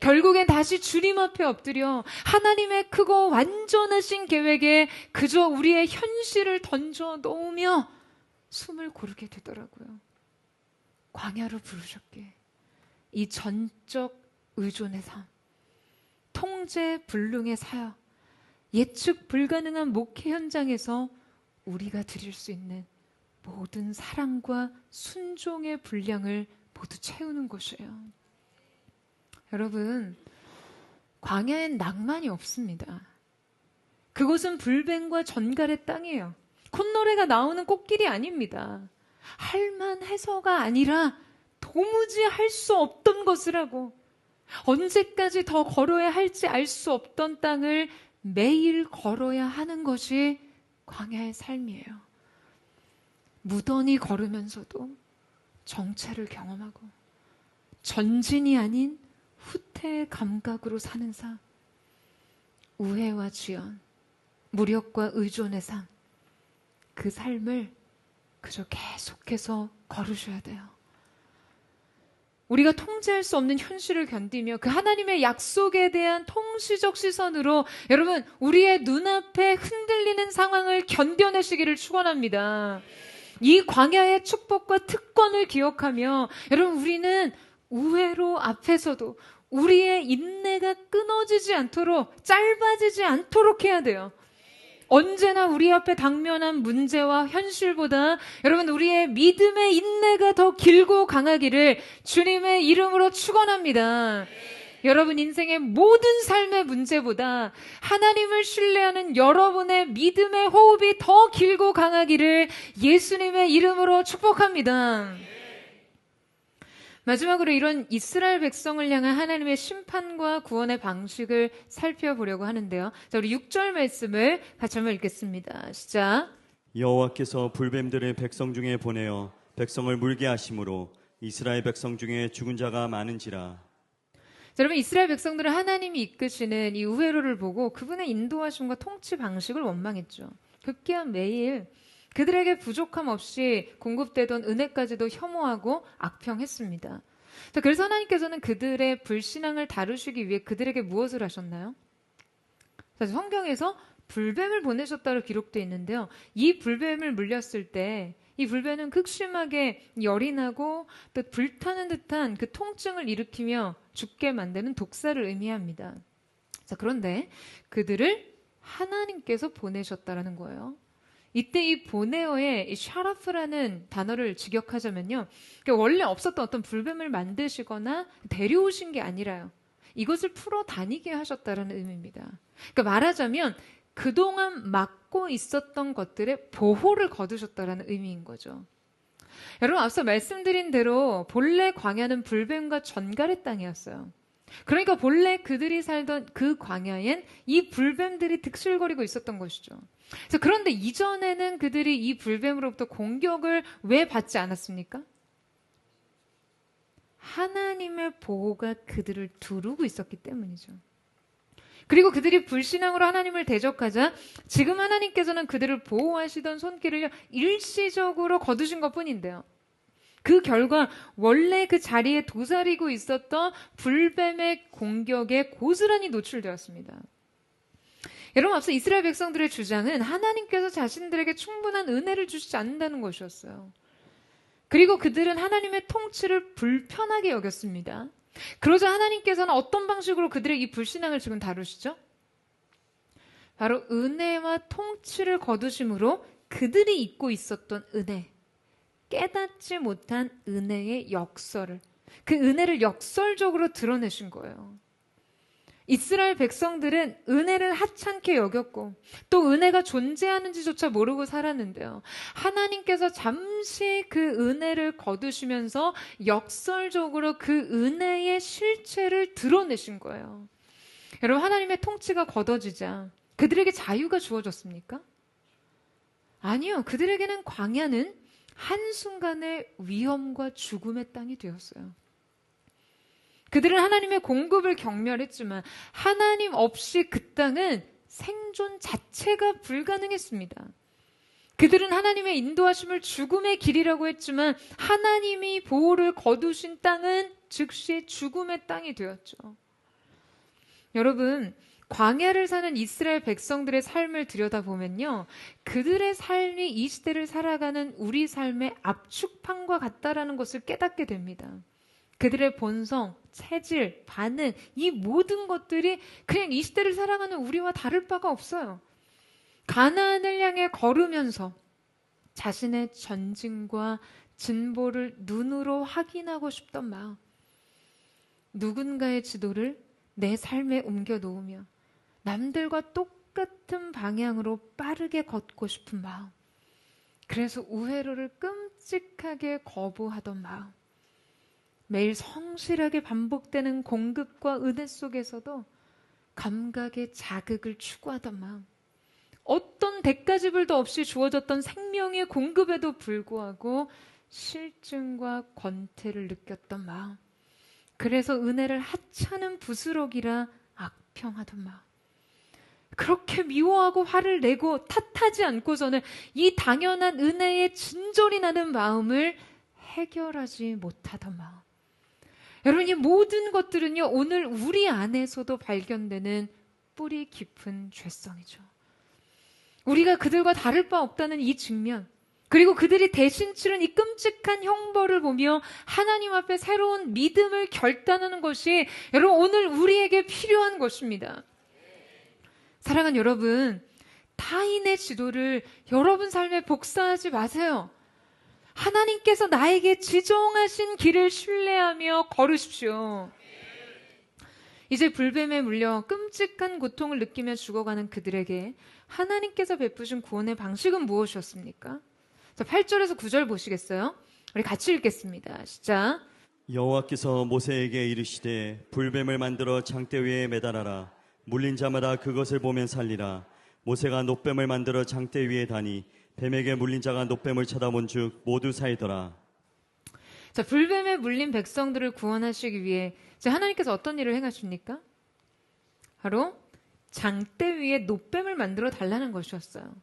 Speaker 1: 결국엔 다시 주님 앞에 엎드려 하나님의 크고 완전하신 계획에 그저 우리의 현실을 던져 놓으며 숨을 고르게 되더라고요. 광야로 부르셨기에 이 전적 의존의 삶, 통제 불능의 사역, 예측 불가능한 목회 현장에서 우리가 드릴 수 있는 모든 사랑과 순종의 분량을 모두 채우는 것이에요. 여러분, 광야엔 낭만이 없습니다. 그곳은 불뱀과 전갈의 땅이에요. 콧노래가 나오는 꽃길이 아닙니다. 할만해서가 아니라 도무지 할 수 없던 것을 하고 언제까지 더 걸어야 할지 알 수 없던 땅을 매일 걸어야 하는 것이 광야의 삶이에요. 무던히 걸으면서도 정체를 경험하고 전진이 아닌 후퇴의 감각으로 사는 삶, 우회와 지연, 무력과 의존의 삶, 그 삶을 그저 계속해서 걸으셔야 돼요. 우리가 통제할 수 없는 현실을 견디며 그 하나님의 약속에 대한 통시적 시선으로 여러분 우리의 눈앞에 흔들리는 상황을 견뎌내시기를 축원합니다. 이 광야의 축복과 특권을 기억하며 여러분 우리는 우회로 앞에서도 우리의 인내가 끊어지지 않도록 짧아지지 않도록 해야 돼요. 언제나 우리 앞에 당면한 문제와 현실보다 여러분 우리의 믿음의 인내가 더 길고 강하기를 주님의 이름으로 축원합니다. 여러분 인생의 모든 삶의 문제보다 하나님을 신뢰하는 여러분의 믿음의 호흡이 더 길고 강하기를 예수님의 이름으로 축복합니다. 마지막으로 이런 이스라엘 백성을 향한 하나님의 심판과 구원의 방식을 살펴보려고 하는데요. 자, 우리 6절 말씀을 같이 한번 읽겠습니다. 시작.
Speaker 2: 여호와께서 불뱀들을 백성 중에 보내어 백성을 물게 하심으로 이스라엘 백성 중에 죽은 자가 많은지라.
Speaker 1: 자, 여러분 이스라엘 백성들은 하나님이 이끄시는 이 우회로를 보고 그분의 인도하심과 통치 방식을 원망했죠. 급기야 매일 그들에게 부족함 없이 공급되던 은혜까지도 혐오하고 악평했습니다. 그래서 하나님께서는 그들의 불신앙을 다루시기 위해 그들에게 무엇을 하셨나요? 성경에서 불뱀을 보내셨다고 기록되어 있는데요. 이 불뱀을 물렸을 때 이 불뱀은 극심하게 열이 나고 또 불타는 듯한 그 통증을 일으키며 죽게 만드는 독사를 의미합니다. 자, 그런데 그들을 하나님께서 보내셨다라는 거예요. 이때 이 보네어의 이 샤라프라는 단어를 직역하자면요. 원래 없었던 어떤 불뱀을 만드시거나 데려오신 게 아니라요. 이것을 풀어 다니게 하셨다는 의미입니다. 그러니까 말하자면 그동안 막고 있었던 것들의 보호를 거두셨다는 의미인 거죠. 여러분 앞서 말씀드린 대로 본래 광야는 불뱀과 전갈의 땅이었어요. 그러니까 본래 그들이 살던 그 광야엔 이 불뱀들이 득실거리고 있었던 것이죠. 그런데 이전에는 그들이 이 불뱀으로부터 공격을 왜 받지 않았습니까? 하나님의 보호가 그들을 두르고 있었기 때문이죠. 그리고 그들이 불신앙으로 하나님을 대적하자 지금 하나님께서는 그들을 보호하시던 손길을 일시적으로 거두신 것뿐인데요. 그 결과 원래 그 자리에 도사리고 있었던 불뱀의 공격에 고스란히 노출되었습니다. 여러분 앞서 이스라엘 백성들의 주장은 하나님께서 자신들에게 충분한 은혜를 주시지 않는다는 것이었어요. 그리고 그들은 하나님의 통치를 불편하게 여겼습니다. 그러자 하나님께서는 어떤 방식으로 그들의 이 불신앙을 지금 다루시죠? 바로 은혜와 통치를 거두심으로 그들이 잊고 있었던 은혜, 깨닫지 못한 은혜의 역설을, 그 은혜를 역설적으로 드러내신 거예요. 이스라엘 백성들은 은혜를 하찮게 여겼고 또 은혜가 존재하는지조차 모르고 살았는데요. 하나님께서 잠시 그 은혜를 거두시면서 역설적으로 그 은혜의 실체를 드러내신 거예요. 여러분 하나님의 통치가 걷어지자 그들에게 자유가 주어졌습니까? 아니요. 그들에게는 광야는 한순간의 위험과 죽음의 땅이 되었어요. 그들은 하나님의 공급을 경멸했지만 하나님 없이 그 땅은 생존 자체가 불가능했습니다. 그들은 하나님의 인도하심을 죽음의 길이라고 했지만 하나님이 보호를 거두신 땅은 즉시 죽음의 땅이 되었죠. 여러분, 광야를 사는 이스라엘 백성들의 삶을 들여다보면요. 그들의 삶이 이 시대를 살아가는 우리 삶의 압축판과 같다라는 것을 깨닫게 됩니다. 그들의 본성, 체질, 반응, 이 모든 것들이 그냥 이 시대를 살아가는 우리와 다를 바가 없어요. 가나안을 향해 걸으면서 자신의 전진과 진보를 눈으로 확인하고 싶던 마음, 누군가의 지도를 내 삶에 옮겨 놓으며 남들과 똑같은 방향으로 빠르게 걷고 싶은 마음, 그래서 우회로를 끔찍하게 거부하던 마음, 매일 성실하게 반복되는 공급과 은혜 속에서도 감각의 자극을 추구하던 마음, 어떤 대가지불도 없이 주어졌던 생명의 공급에도 불구하고 실증과 권태를 느꼈던 마음, 그래서 은혜를 하찮은 부스럭이라 악평하던 마음, 그렇게 미워하고 화를 내고 탓하지 않고서는 이 당연한 은혜에 진절이 나는 마음을 해결하지 못하던 마음. 여러분, 이 모든 것들은요, 오늘 우리 안에서도 발견되는 뿌리 깊은 죄성이죠. 우리가 그들과 다를 바 없다는 이 측면, 그리고 그들이 대신 치른 이 끔찍한 형벌을 보며 하나님 앞에 새로운 믿음을 결단하는 것이 여러분 오늘 우리에게 필요한 것입니다. 사랑하는 여러분, 타인의 지도를 여러분 삶에 복사하지 마세요. 하나님께서 나에게 지정하신 길을 신뢰하며 걸으십시오. 이제 불뱀에 물려 끔찍한 고통을 느끼며 죽어가는 그들에게 하나님께서 베푸신 구원의 방식은 무엇이었습니까? 자, 8절에서 9절 보시겠어요? 우리 같이 읽겠습니다. 시작.
Speaker 2: 여호와께서 모세에게 이르시되 불뱀을 만들어 장대 위에 매달아라. 물린 자마다 그것을 보면 살리라. 모세가 놋뱀을 만들어 장대 위에 다니 뱀에게 물린 자가 놋뱀을 쳐다본즉 모두 살더라.
Speaker 1: 자, 불뱀에 물린 백성들을 구원하시기 위해 하나님께서 어떤 일을 행하십니까? 바로 장대 위에 놋뱀을 만들어 달라는 것이었어요.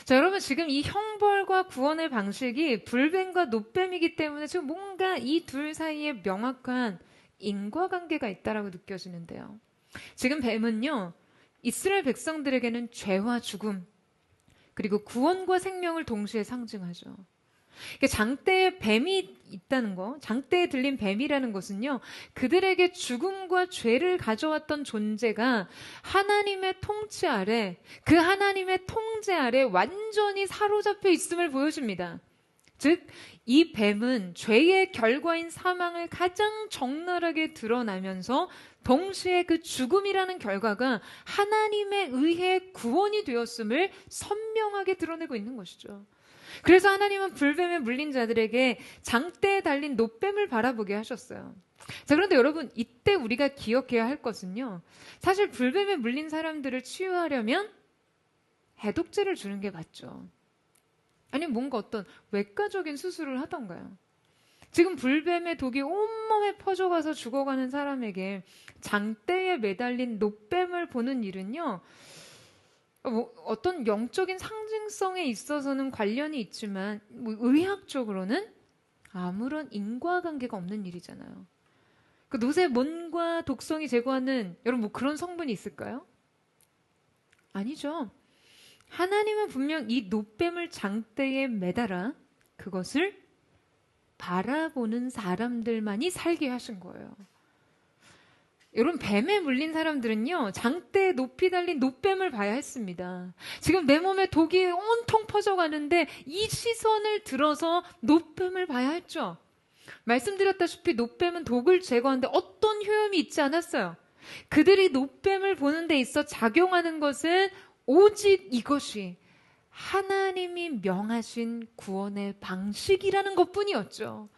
Speaker 1: 자, 여러분, 지금 이 형벌과 구원의 방식이 불뱀과 놋뱀이기 때문에 지금 뭔가 이 둘 사이에 명확한 인과관계가 있다라고 느껴지는데요. 지금 뱀은요, 이스라엘 백성들에게는 죄와 죽음, 그리고 구원과 생명을 동시에 상징하죠. 장대에 뱀이 있다는 거, 장대에 들린 뱀이라는 것은요, 그들에게 죽음과 죄를 가져왔던 존재가 하나님의 통치 아래, 그 하나님의 통제 아래 완전히 사로잡혀 있음을 보여줍니다. 즉, 이 뱀은 죄의 결과인 사망을 가장 적나라하게 드러나면서 동시에 그 죽음이라는 결과가 하나님에 의해 구원이 되었음을 선명하게 드러내고 있는 것이죠. 그래서 하나님은 불뱀에 물린 자들에게 장대에 달린 놋뱀을 바라보게 하셨어요. 자, 그런데 여러분, 이때 우리가 기억해야 할 것은요, 사실 불뱀에 물린 사람들을 치유하려면 해독제를 주는 게 맞죠. 아니면 뭔가 어떤 외과적인 수술을 하던가요. 지금 불뱀의 독이 온몸에 퍼져가서 죽어가는 사람에게 장대에 매달린 놋뱀을 보는 일은요, 어떤 영적인 상징성에 있어서는 관련이 있지만 의학적으로는 아무런 인과관계가 없는 일이잖아요. 그 놋의 뭔가 독성이 제거하는 여러분 그런 성분이 있을까요? 아니죠. 하나님은 분명 이 놋뱀을 장대에 매달아 그것을 바라보는 사람들만이 살게 하신 거예요. 여러분, 뱀에 물린 사람들은요, 장대에 높이 달린 놋뱀을 봐야 했습니다. 지금 내 몸에 독이 온통 퍼져가는데 이 시선을 들어서 놋뱀을 봐야 했죠. 말씀드렸다시피 놋뱀은 독을 제거하는데 어떤 효험이 있지 않았어요. 그들이 놋뱀을 보는 데 있어 작용하는 것은 오직 이것이 하나님이 명하신 구원의 방식이라는 것뿐이었죠.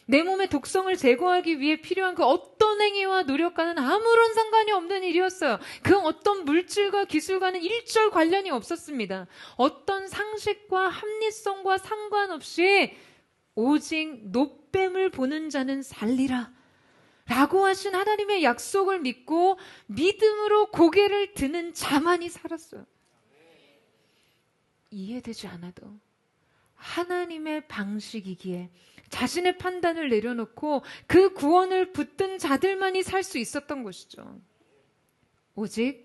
Speaker 1: 내 몸의 독성을 제거하기 위해 필요한 그 어떤 행위와 노력과는 아무런 상관이 없는 일이었어요. 그 어떤 물질과 기술과는 일절 관련이 없었습니다. 어떤 상식과 합리성과 상관없이 오직 놋뱀을 보는 자는 살리라 라고 하신 하나님의 약속을 믿고 믿음으로 고개를 드는 자만이 살았어요. 이해되지 않아도 하나님의 방식이기에 자신의 판단을 내려놓고 그 구원을 붙든 자들만이 살 수 있었던 것이죠. 오직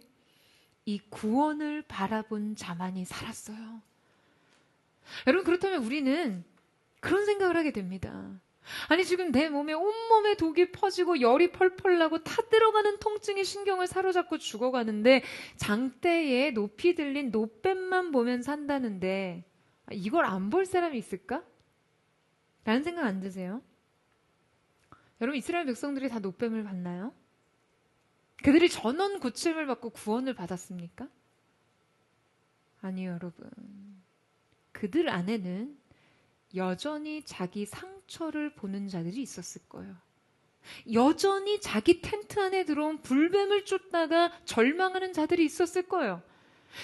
Speaker 1: 이 구원을 바라본 자만이 살았어요. 여러분, 그렇다면 우리는 그런 생각을 하게 됩니다. 아니, 지금 내 몸에 온몸에 독이 퍼지고 열이 펄펄 나고 타들어가는 통증이 신경을 사로잡고 죽어가는데 장대에 높이 들린 놋뱀만 보면 산다는데 이걸 안 볼 사람이 있을까? 라는 생각 안 드세요? 여러분, 이스라엘 백성들이 다 놋뱀을 봤나요? 그들이 전원 고침을 받고 구원을 받았습니까? 아니요, 여러분. 그들 안에는 여전히 자기 상처를 보는 자들이 있었을 거예요. 여전히 자기 텐트 안에 들어온 불뱀을 쫓다가 절망하는 자들이 있었을 거예요.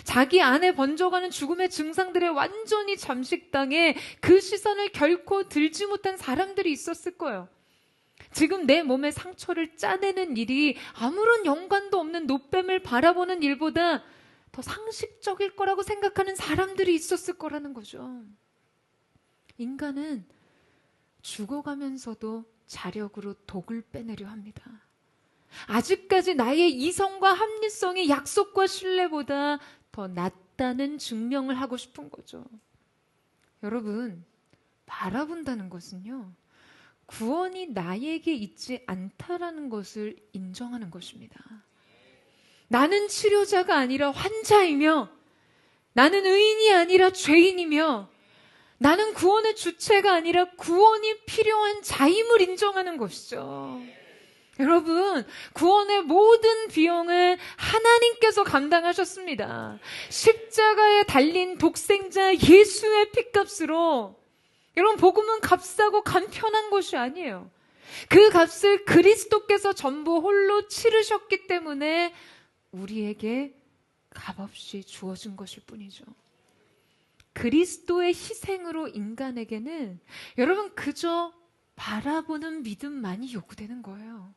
Speaker 1: 자기 안에 번져가는 죽음의 증상들에 완전히 잠식당해 그 시선을 결코 들지 못한 사람들이 있었을 거예요. 지금 내 몸에 상처를 짜내는 일이 아무런 연관도 없는 노뱀을 바라보는 일보다 더 상식적일 거라고 생각하는 사람들이 있었을 거라는 거죠. 인간은 죽어가면서도 자력으로 독을 빼내려 합니다. 아직까지 나의 이성과 합리성이 약속과 신뢰보다 더 낫다는 증명을 하고 싶은 거죠. 여러분, 바라본다는 것은요, 구원이 나에게 있지 않다라는 것을 인정하는 것입니다. 나는 치료자가 아니라 환자이며, 나는 의인이 아니라 죄인이며, 나는 구원의 주체가 아니라 구원이 필요한 자임을 인정하는 것이죠. 여러분, 구원의 모든 비용은 하나님께서 감당하셨습니다. 십자가에 달린 독생자 예수의 핏값으로. 여러분, 복음은 값싸고 간편한 것이 아니에요. 그 값을 그리스도께서 전부 홀로 치르셨기 때문에 우리에게 값없이 주어진 것일 뿐이죠. 그리스도의 희생으로 인간에게는 여러분 그저 바라보는 믿음만이 요구되는 거예요.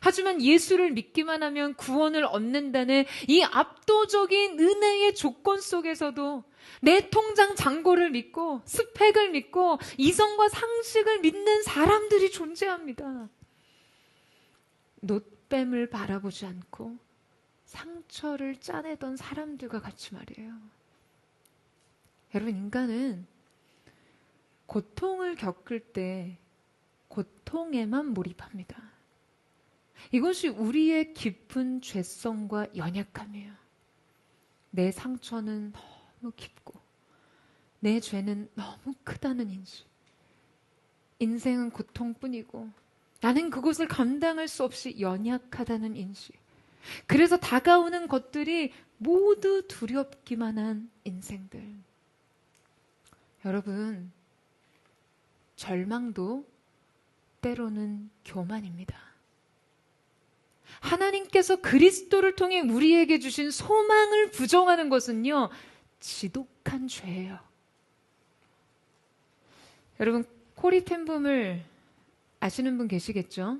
Speaker 1: 하지만 예수를 믿기만 하면 구원을 얻는다는 이 압도적인 은혜의 조건 속에서도 내 통장 잔고를 믿고 스펙을 믿고 이성과 상식을 믿는 사람들이 존재합니다. 노뱀을 바라보지 않고 상처를 짜내던 사람들과 같이 말이에요. 여러분, 인간은 고통을 겪을 때 고통에만 몰입합니다. 이것이 우리의 깊은 죄성과 연약함이에요. 내 상처는 너무 깊고 내 죄는 너무 크다는 인식. 인생은 고통뿐이고 나는 그것을 감당할 수 없이 연약하다는 인식. 그래서 다가오는 것들이 모두 두렵기만 한 인생들. 여러분, 절망도 때로는 교만입니다. 하나님께서 그리스도를 통해 우리에게 주신 소망을 부정하는 것은요, 지독한 죄예요. 여러분, 코리텐붐을 아시는 분 계시겠죠?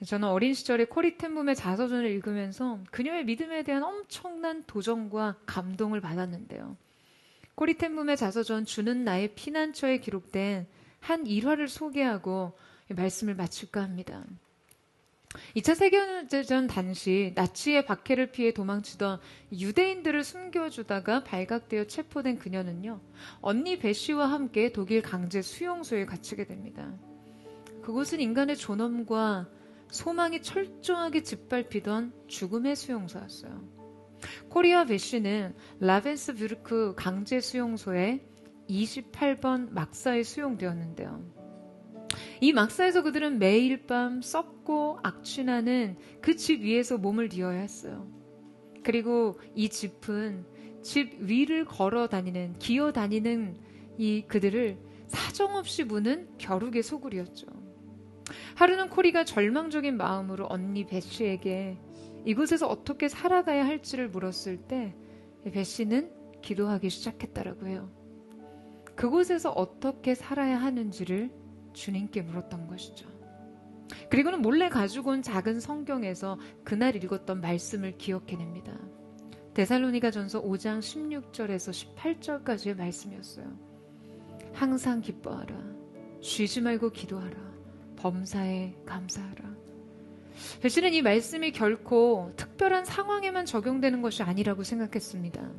Speaker 1: 저는 어린 시절에 코리텐붐의 자서전을 읽으면서 그녀의 믿음에 대한 엄청난 도전과 감동을 받았는데요. 코리텐붐의 자서전 주는 나의 피난처에 기록된 한 일화를 소개하고 말씀을 마칠까 합니다. 2차 세계대전 당시 나치의 박해를 피해 도망치던 유대인들을 숨겨주다가 발각되어 체포된 그녀는요, 언니 베시와 함께 독일 강제 수용소에 갇히게 됩니다. 그곳은 인간의 존엄과 소망이 철저하게 짓밟히던 죽음의 수용소였어요. 코리와 베시는 라벤스부르크 강제 수용소에 28번 막사에 수용되었는데요. 이 막사에서 그들은 매일 밤 썩고 악취나는 그 집 위에서 몸을 뉘어야 했어요. 그리고 이 집은 집 위를 기어 다니는 이 그들을 사정없이 무는 벼룩의 소굴이었죠. 하루는 코리가 절망적인 마음으로 언니 베시에게 이곳에서 어떻게 살아가야 할지를 물었을 때 베시는 기도하기 시작했다라고 해요. 그곳에서 어떻게 살아야 하는지를 주님께 물었던 것이죠. 그리고는 몰래 가지고 온 작은 성경에서 그날 읽었던 말씀을 기억해냅니다. 데살로니가전서 5장 16절에서 18절까지의 말씀이었어요. 항상 기뻐하라. 쉬지 말고 기도하라. 범사에 감사하라. 베시는 이 말씀이 결코 특별한 상황에만 적용되는 것이 아니라고 생각했습니다.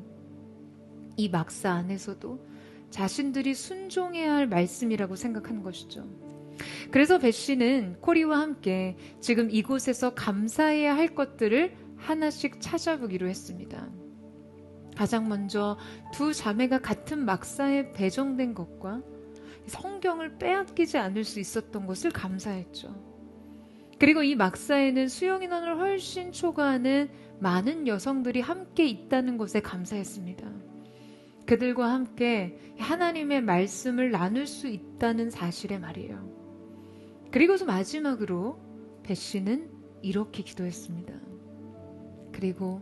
Speaker 1: 이 막사 안에서도 자신들이 순종해야 할 말씀이라고 생각하는 것이죠. 그래서 베시는 코리와 함께 지금 이곳에서 감사해야 할 것들을 하나씩 찾아보기로 했습니다. 가장 먼저 두 자매가 같은 막사에 배정된 것과 성경을 빼앗기지 않을 수 있었던 것을 감사했죠. 그리고 이 막사에는 수용 인원을 훨씬 초과하는 많은 여성들이 함께 있다는 것에 감사했습니다. 그들과 함께 하나님의 말씀을 나눌 수 있다는 사실에 말이에요. 그리고서 마지막으로 벳씨는 이렇게 기도했습니다. 그리고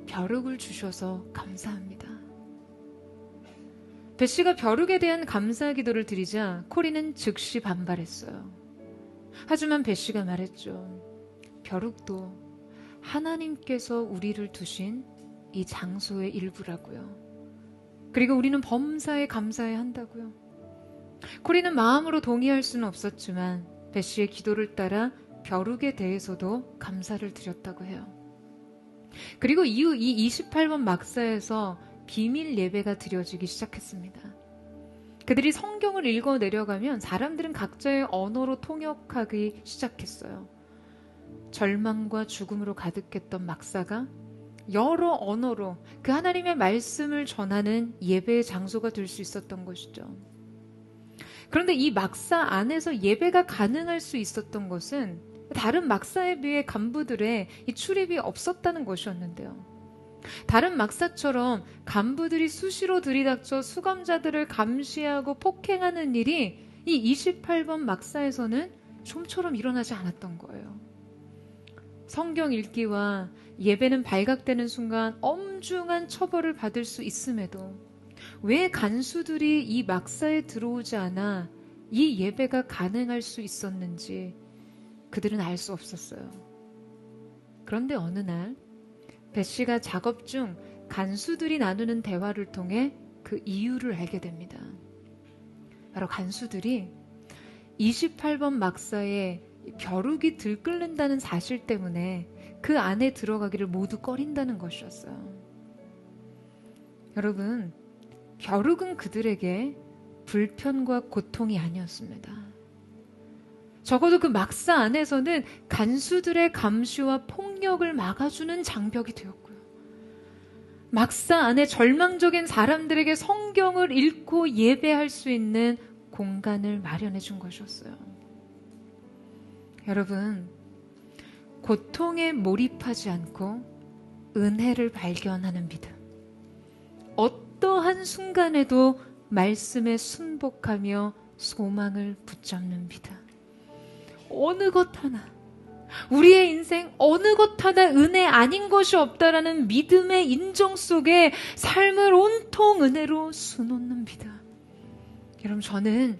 Speaker 1: 벼룩을 주셔서 감사합니다. 벳씨가 벼룩에 대한 감사 기도를 드리자 코리는 즉시 반발했어요. 하지만 벳씨가 말했죠. 벼룩도 하나님께서 우리를 두신 이 장소의 일부라고요. 그리고 우리는 범사에 감사해야 한다고요. 코리는 마음으로 동의할 수는 없었지만 벳씨의 기도를 따라 벼룩에 대해서도 감사를 드렸다고 해요. 그리고 이후 이 28번 막사에서 비밀 예배가 드려지기 시작했습니다. 그들이 성경을 읽어 내려가면 사람들은 각자의 언어로 통역하기 시작했어요. 절망과 죽음으로 가득했던 막사가 여러 언어로 그 하나님의 말씀을 전하는 예배의 장소가 될 수 있었던 것이죠. 그런데 이 막사 안에서 예배가 가능할 수 있었던 것은 다른 막사에 비해 간부들의 이 출입이 없었다는 것이었는데요. 다른 막사처럼 간부들이 수시로 들이닥쳐 수감자들을 감시하고 폭행하는 일이 이 28번 막사에서는 좀처럼 일어나지 않았던 거예요. 성경 읽기와 예배는 발각되는 순간 엄중한 처벌을 받을 수 있음에도 왜 간수들이 이 막사에 들어오지 않아 이 예배가 가능할 수 있었는지 그들은 알 수 없었어요. 그런데 어느 날 벳씨가 작업 중 간수들이 나누는 대화를 통해 그 이유를 알게 됩니다. 바로 간수들이 28번 막사에 벼룩이 들끓는다는 사실 때문에 그 안에 들어가기를 모두 꺼린다는 것이었어요. 여러분, 벼룩은 그들에게 불편과 고통이 아니었습니다. 적어도 그 막사 안에서는 간수들의 감시와 폭력을 막아주는 장벽이 되었고요. 막사 안에 절망적인 사람들에게 성경을 읽고 예배할 수 있는 공간을 마련해 준 것이었어요. 여러분, 고통에 몰입하지 않고 은혜를 발견하는 믿음. 어떠한 순간에도 말씀에 순복하며 소망을 붙잡는 믿음. 어느 것 하나, 우리의 인생 어느 것 하나 은혜 아닌 것이 없다라는 믿음의 인정 속에 삶을 온통 은혜로 수놓는 믿음. 여러분, 저는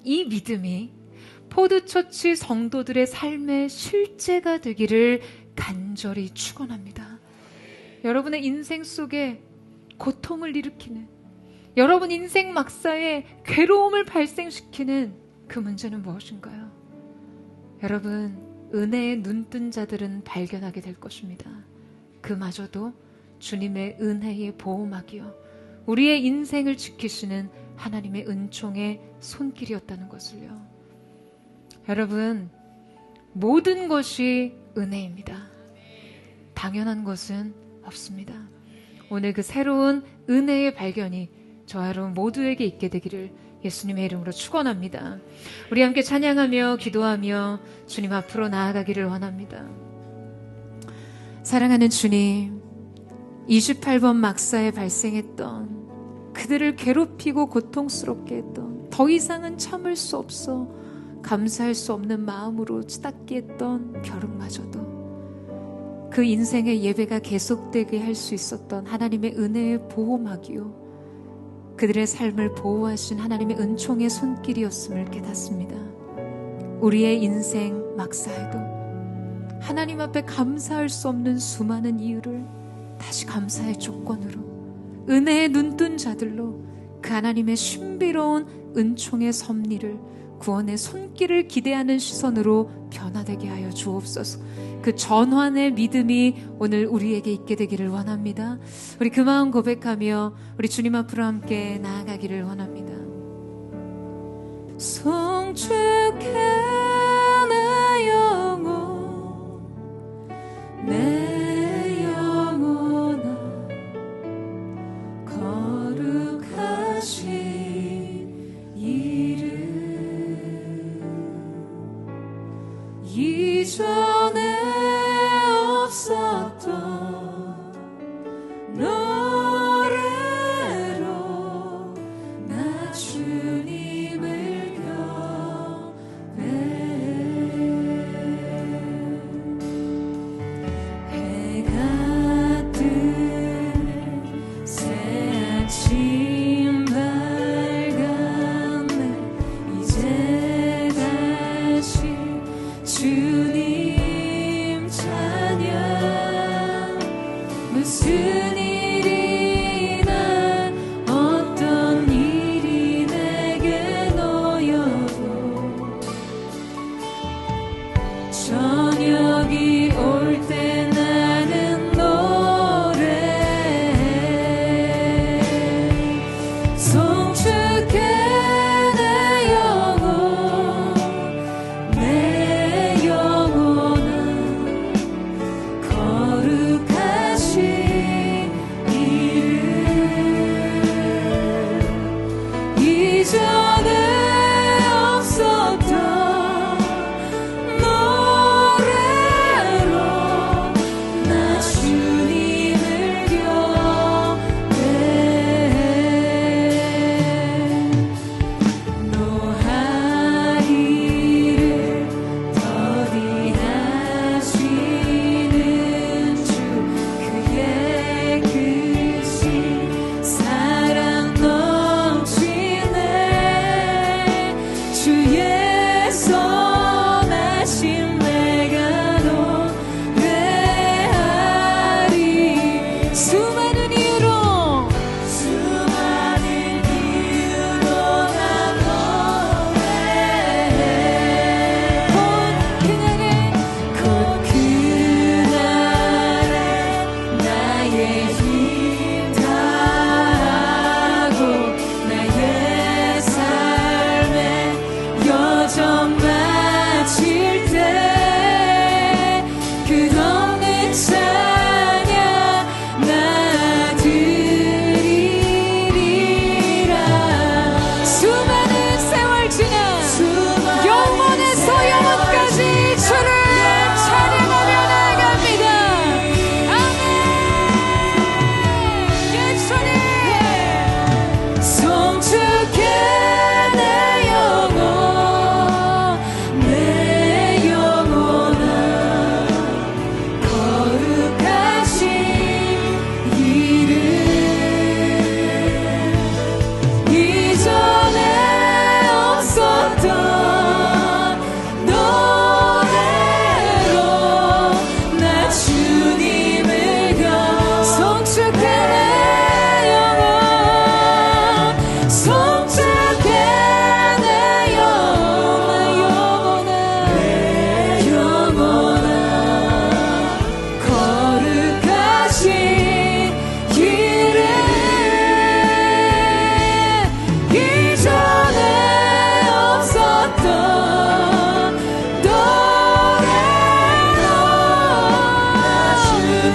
Speaker 1: 이 믿음이 포드처치 성도들의 삶의 실제가 되기를 간절히 축원합니다. 여러분의 인생 속에 고통을 일으키는, 여러분 인생 막사에 괴로움을 발생시키는 그 문제는 무엇인가요? 여러분, 은혜의 눈뜬 자들은 발견하게 될 것입니다. 그마저도 주님의 은혜의 보호막이요, 우리의 인생을 지키시는 하나님의 은총의 손길이었다는 것을요. 여러분, 모든 것이 은혜입니다. 당연한 것은 없습니다. 오늘 그 새로운 은혜의 발견이 저와 여러분 모두에게 있게 되기를 예수님의 이름으로 축원합니다. 우리 함께 찬양하며 기도하며 주님 앞으로 나아가기를 원합니다. 사랑하는 주님, 28번 막사에 발생했던, 그들을 괴롭히고 고통스럽게 했던, 더 이상은 참을 수 없어 감사할 수 없는 마음으로 치닫게 했던 벼룩마저도 그 인생의 예배가 계속되게 할 수 있었던 하나님의 은혜의 보호막이요, 그들의 삶을 보호하신 하나님의 은총의 손길이었음을 깨닫습니다. 우리의 인생 막사에도 하나님 앞에 감사할 수 없는 수많은 이유를 다시 감사의 조건으로, 은혜의 눈뜬 자들로 그 하나님의 신비로운 은총의 섭리를, 구원의 손길을 기대하는 시선으로 변화되게 하여 주옵소서. 그 전환의 믿음이 오늘 우리에게 있게 되기를 원합니다. 우리 그 마음 고백하며 우리 주님 앞으로 함께 나아가기를 원합니다. 송축해 내 영혼, 내 영혼아, 거룩하신 이름. 이전에 없었던 노래로 나 주님을 경배하리.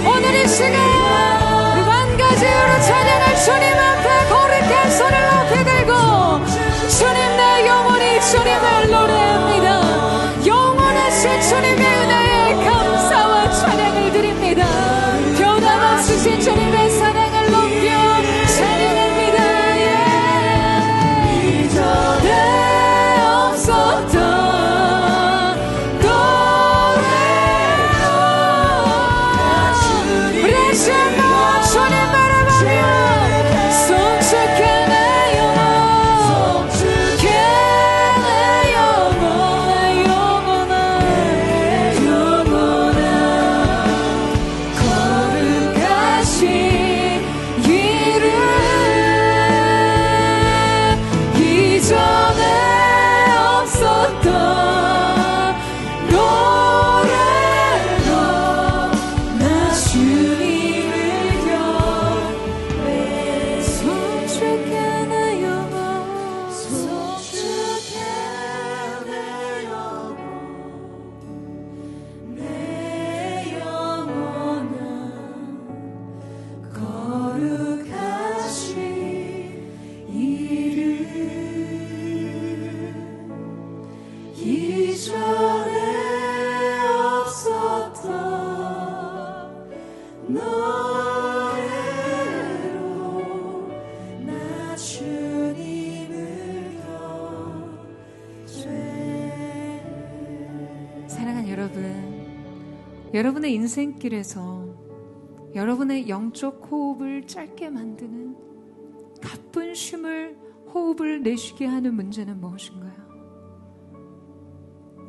Speaker 1: 오늘 이 시간 만 가지 이유로 찬양할 주님 앞에 거룩한 손을 높이 들고 주님 내 영혼이 주님을 노래합니다. 영원하신 주님의 은혜에 감사와 찬양을 드립니다. 변함없으신 주님의 사랑을 높여 찬양합니다. 이전에 없었던 여러분의 인생길에서 여러분의 영적 호흡을 짧게 만드는 가쁜 쉼을 호흡을 내쉬게 하는 문제는 무엇인가요?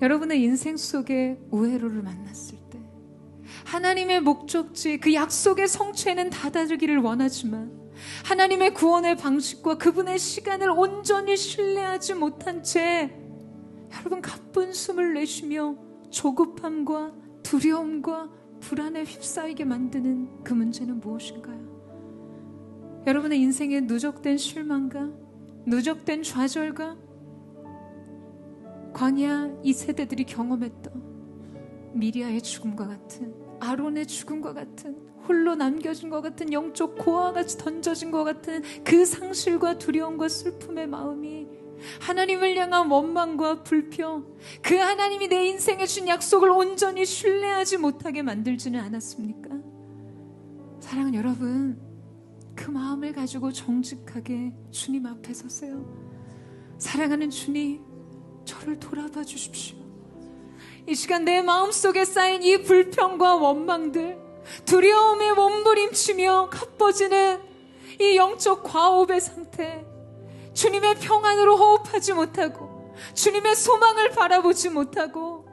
Speaker 1: 여러분의 인생 속에 우회로를 만났을 때 하나님의 목적지 그 약속의 성취에는 다다르기를 원하지만 하나님의 구원의 방식과 그분의 시간을 온전히 신뢰하지 못한 채 여러분 가쁜 숨을 내쉬며 조급함과 두려움과 불안에 휩싸이게 만드는 그 문제는 무엇인가요? 여러분의 인생에 누적된 실망과 누적된 좌절과 광야 이 세대들이 경험했던 미리아의 죽음과 같은 아론의 죽음과 같은 홀로 남겨진 것 같은 영적 고아와 같이 던져진 것 같은 그 상실과 두려움과 슬픔의 마음이 하나님을 향한 원망과 불평, 그 하나님이 내 인생에 준 약속을 온전히 신뢰하지 못하게 만들지는 않았습니까? 사랑하는 여러분, 그 마음을 가지고 정직하게 주님 앞에 서세요. 사랑하는 주님, 저를 돌아봐 주십시오. 이 시간 내 마음속에 쌓인 이 불평과 원망들, 두려움에 몸부림치며 가빠지는 이 영적 과호흡의 상태, 주님의 평안으로 호흡하지 못하고 주님의 소망을 바라보지 못하고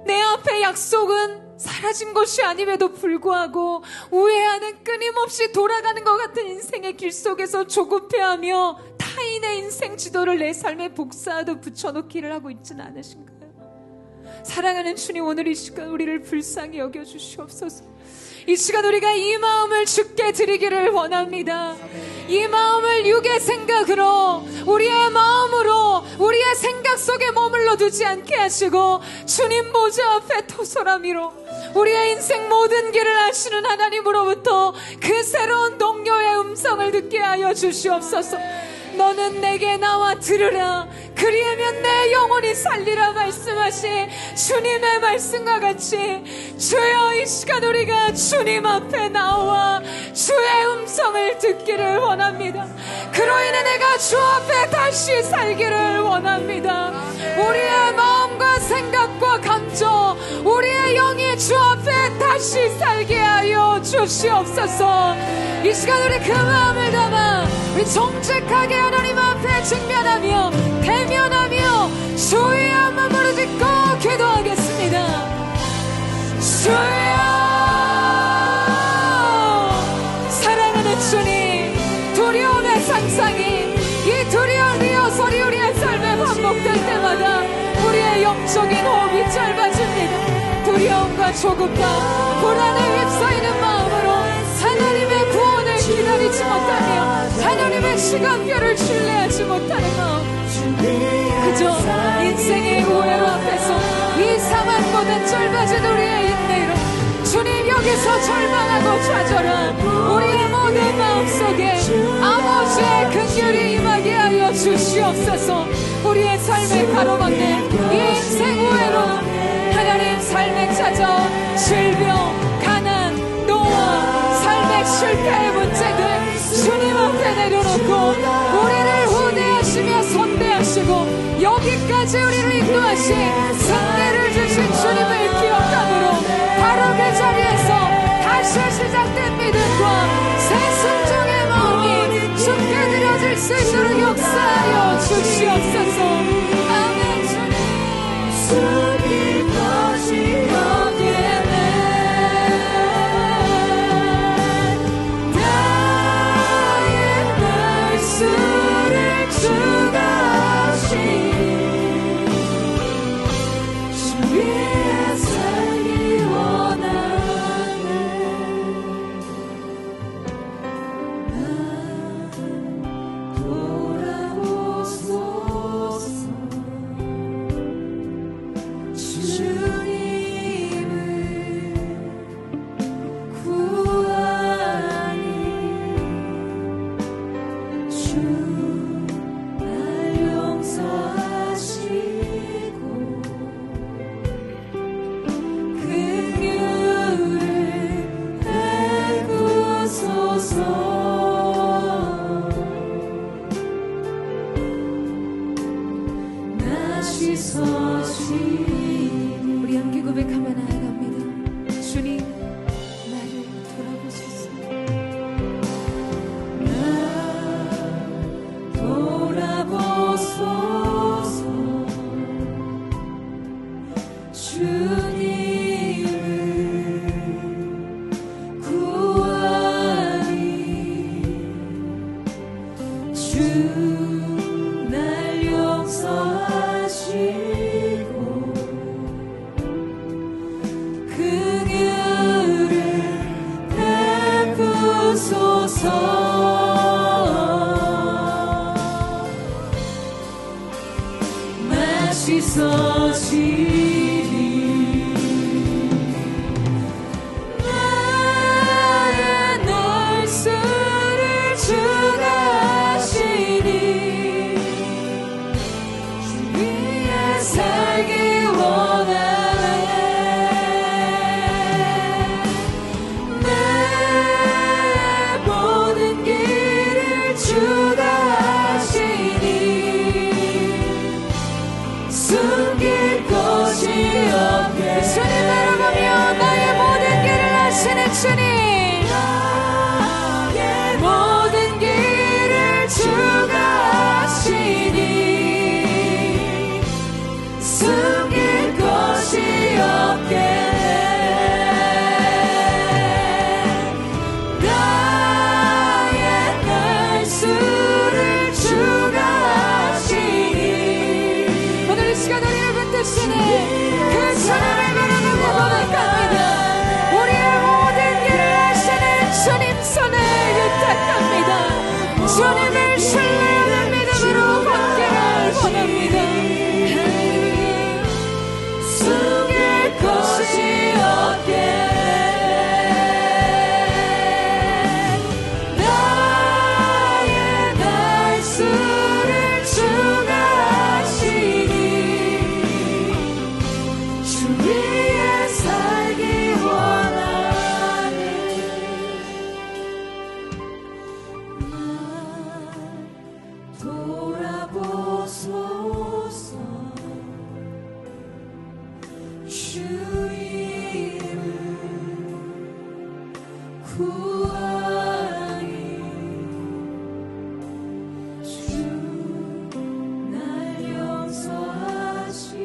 Speaker 1: 내 앞에 약속은 사라진 것이 아님에도 불구하고 우회하는 끊임없이 돌아가는 것 같은 인생의 길 속에서 조급해하며 타인의 인생 지도를 내 삶에 복사하듯 붙여놓기를 하고 있지는 않으신가요? 사랑하는 주님, 오늘 이 시간 우리를 불쌍히 여겨주시옵소서. 이 시간 우리가 이 마음을 주께 드리기를 원합니다. 이 마음을 육의 생각으로, 우리의 마음으로, 우리의 생각 속에 머물러 두지 않게 하시고 주님 보좌 앞에 토설함이로 우리의 인생 모든 길을 아시는 하나님으로부터 그 새로운 동료의 음성을 듣게 하여 주시옵소서. 너는 내게 나와 들으라, 그리하면 내 영혼이 살리라 말씀하신 주님의 말씀과 같이 주여, 이 시간 우리가 주님 앞에 나와 주의 음성을 듣기를 원합니다. 그로 인해 내가 주 앞에 다시 살기를 원합니다. 우리의 마음과 생각과 감정, 우리의 영이 주 앞에 다시 살게 하여 주시옵소서. 이 시간 우리 그 마음을 담아 우리 정직하게 하나님 앞에 직면하며 대면하며 주의 한번 부르짖고 기도하겠습니다. 주여, 사랑하는 주님, 두려움의 상상이, 이 두려운 리허설이 우리의 삶에 반복될 때마다 우리의 영적인 호흡이 짧아집니다. 두려움과 조급함, 불안에 휩싸이는 마음으로 하나님의 구원을 기다리지 못하며 하나님의 시간표를 신뢰하지 못하는 마음, 그저 인생의 고해로 앞에서 이 상황보다 짧아진 우리의 인내로 주님 여기서 절망하고 좌절한 우리의 모든 마음속에 아버지의 긍휼이 임하게 하여 주시옵소서. 우리의 삶을 가로막는 이 인생 고해로 하나님 삶에 찾아온 질병, 가난, 노화, 삶의 실패의 문제들 주님 앞에 내려놓고 우리를 후대하시며 선대하시고 여기까지 우리를 인도하신 승리를 주신 주님을 기억함으로 바로 그 자리에서 다시 시작된 믿음과 새 순종의 마음이 주께 드려질 수 있도록 역사하여 주시옵소서. 아멘. 주님 숨길 것이 없겠네. 나의 말씀을 주가 하시니 주 위에 살기 원하네. 나 돌아보소서. 우리 함께 고백하며 나아갑니다. 주님 나를 돌아보소서. 나 돌아보소서. 주님을 구하니 주 날 용서하시고 마시소시리 나의 날수를 주가 하시니 주 위에 살기 원하네. 내 모든 길을 주가 숨길 것이 없게 주님 바라보며 나의 모든 길을 아시는 주님 나의 모든 길을 주가 아시니 숨길 것이 없게 나의 날수를 주가 시간 우리를 붙드시는 그 주님을 바라보고 고백합니다. 우리의 모든 길을 아시는 주님 손을 부탁합니다. 주님을 신뢰하는 믿음으로 걷기를 원합니다. 숨길 것이 없게 나의 날수를 주가 위에 살기 원하네. 날 돌아보소서. 주 이름 구하니 주 날 용서하시고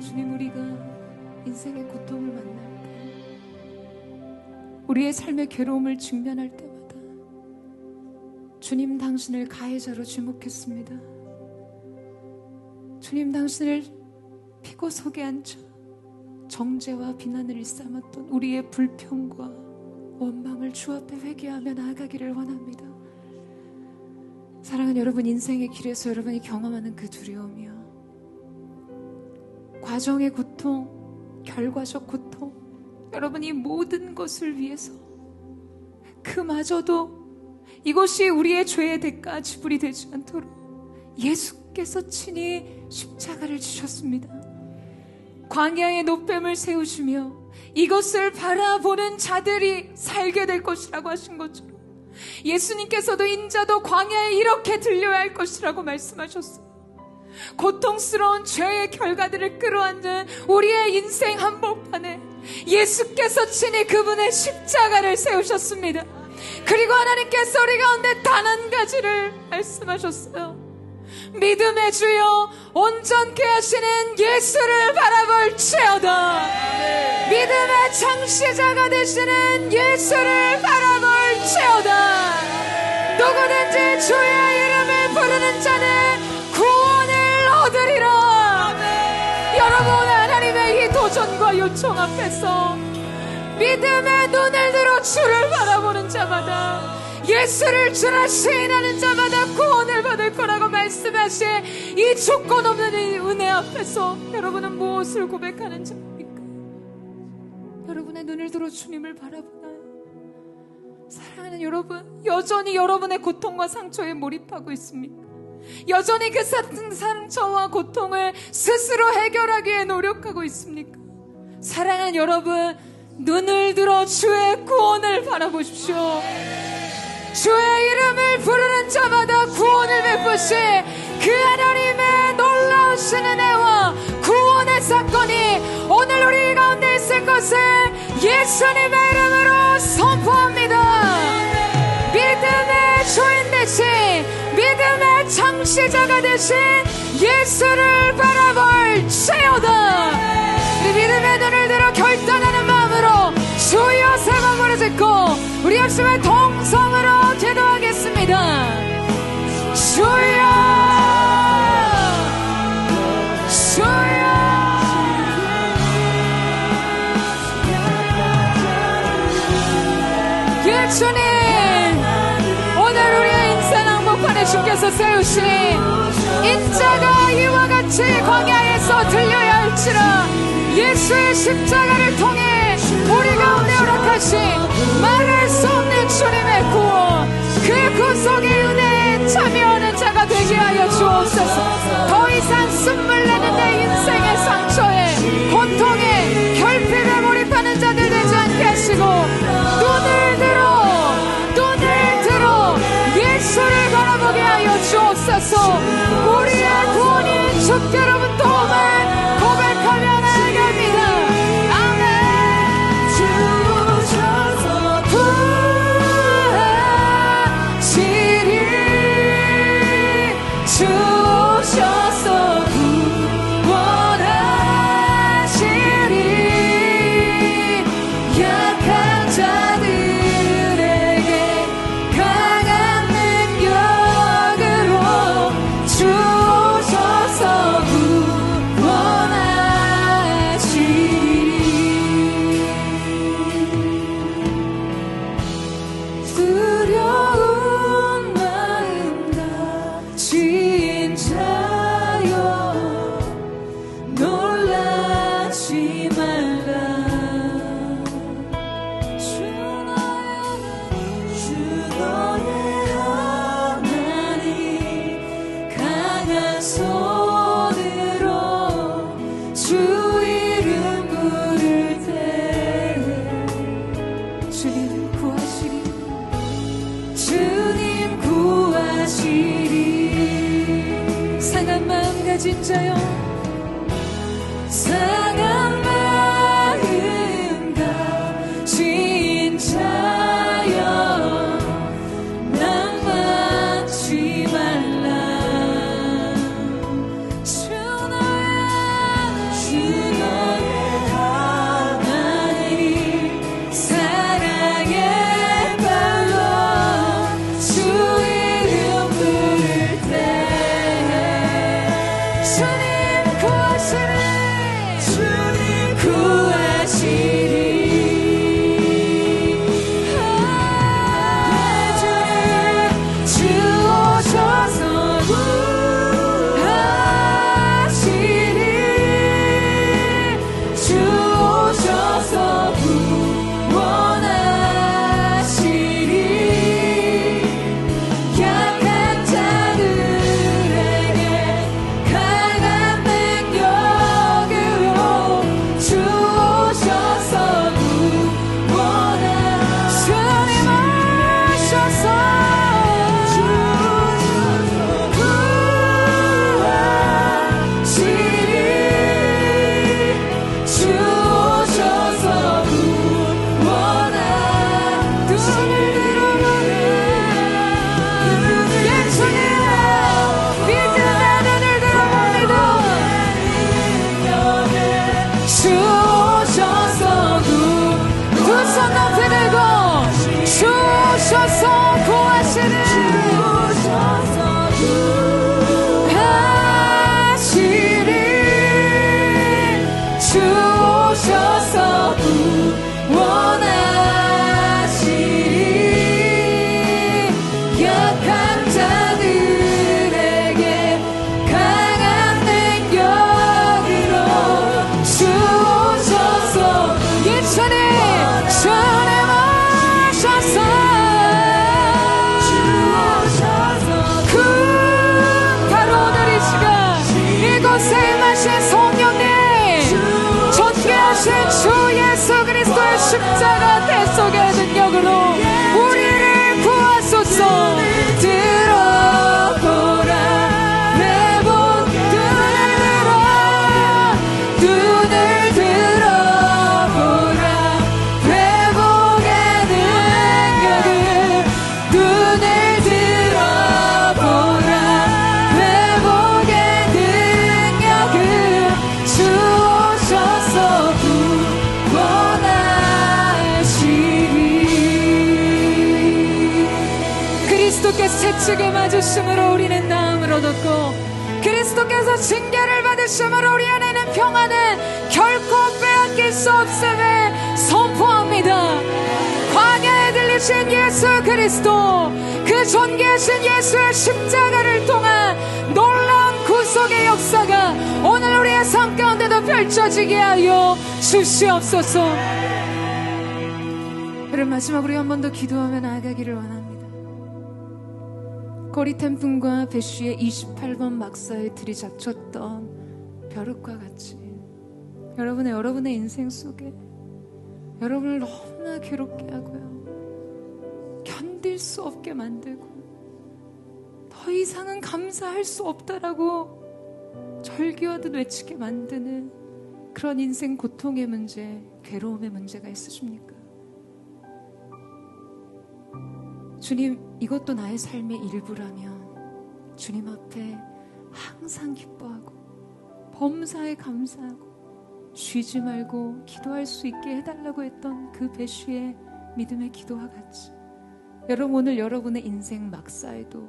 Speaker 1: 주님 우리가 인생의 고통을 만날 때 우리의 삶의 괴로움을 직면할 때마다 주님 당신을 가해자로 지목했습니다. 주님 당신을 피고석에 앉혀 정죄와 비난을 일삼았던 우리의 불평과 원망을 주 앞에 회개하며 나아가기를 원합니다. 사랑하는 여러분, 인생의 길에서 여러분이 경험하는 그 두려움이요, 과정의 고통, 결과적 고통, 여러분이 모든 것을 위해서 그마저도 이것이 우리의 죄의 대가 지불이 되지 않도록 예수께서 친히 십자가를 지셨습니다. 광야의 노뱀을 세우시며 이것을 바라보는 자들이 살게 될 것이라고 하신 것처럼 예수님께서도 인자도 광야에 이렇게 들려야 할 것이라고 말씀하셨어요. 고통스러운 죄의 결과들을 끌어안는 우리의 인생 한복판에 예수께서 친히 그분의 십자가를 세우셨습니다. 그리고 하나님께서 우리 가운데 단 한 가지를 말씀하셨어요. 믿음의 주여 온전케 하시는 예수를 바라볼지어다. 믿음의 창시자가 되시는 예수를 바라볼지어다. 누구든지 주의 이름을 부르는 자는 구원을 얻으리라. 여러분, 하나님의 이 도전과 요청 앞에서 믿음의 눈을 들어 주를 바라보는 자마다, 예수를 주라 시인하는 자마다 구원을 받을 거라고 말씀하신 이 조건 없는 이 은혜 앞에서 여러분은 무엇을 고백하는 자입니까? 여러분의 눈을 들어 주님을 바라보나요? 사랑하는 여러분, 여전히 여러분의 고통과 상처에 몰입하고 있습니까? 여전히 그 상처와 고통을 스스로 해결하기 위해 노력하고 있습니까? 사랑하는 여러분, 눈을 들어 주의 구원을 바라보십시오. 주의 이름을 부르는 자마다 구원을 베푸시 그 하나님의 놀라우신 은혜와 구원의 사건이 오늘 우리 가운데 있을 것을 예수님의 이름으로 선포합니다. 믿음의 주인 되신, 믿음의 창시자가 되신 예수를 바라볼지어다. 우리 믿음의 눈을 들어 결단하는 마음으로 주여 세 번 부르짖고 우리 합심의 동성으로 기도하겠습니다. 주여, 주여. 예, 주님, 오늘 우리의 인생 항목판에 주께서 세우신 인자가 이와 같이 광야에서 들려야 할지라 예수의 십자가를 통해 우리 가운데 허락하신 말할 수 없는 주님의 구원, 그 구속의 은혜에 참여하는 자가 되게 하여 주옵소서. 더 이상 숨을 내는 내 인생의 상처에, 고통에, 결핍에 몰입하는 자들 되지 않게 하시고 눈을 들어 예수를 바라보게 하여 주옵소서. 우리의 구원인 주께로부터만 고백하며 나아가게 합니다. 주셔서 구원하시리. 약한 자들에게 강한 능력으로 주셔서 구원하시리. 두려운 마음 다진 자여 놀라지 말라. 주 너의 하나님 강한 손으로 주 이름 부를 때 주님 구하시리. 주님 구하시리. 상한 마음 가진 자여, 상한 마음 가진 자여 낭만치 말라. 주 너의 하나님 사랑의 발로 주 이름 십자가 대속의 능력으로 우리를 구하소서. 들어보라 내 본 눈을 들어보라 회복의 능력을 눈을 들어보라 회복의 능력을 주셔서 그리스도께서 채찍을 맞으심으로 우리는 나음을 얻었고 그리스도께서 징계를 받으심으로 우리 안에는 평안은 결코 빼앗길 수 없음을 선포합니다. 광야에 들리신 예수 그리스도, 그 존귀하신 예수의 십자가를 통한 놀라운 구속의 역사가 오늘 우리의 삶 가운데도 펼쳐지게 하여 주시옵소서. 여러분, 마지막으로 한 번 더 기도하며 나아가기를 원합니다. 고리탄풍과 배쉬의 28번 막사에 들이닥쳤던 벼룩과 같이 여러분의 인생 속에 여러분을 너무나 괴롭게 하고요, 견딜 수 없게 만들고 더 이상은 감사할 수 없다라고 절규하듯 외치게 만드는 그런 인생 고통의 문제, 괴로움의 문제가 있으십니까? 주님, 이것도 나의 삶의 일부라면 주님 앞에 항상 기뻐하고 범사에 감사하고 쉬지 말고 기도할 수 있게 해달라고 했던 그 배쉬의 믿음의 기도와 같이 여러분, 오늘 여러분의 인생 막사에도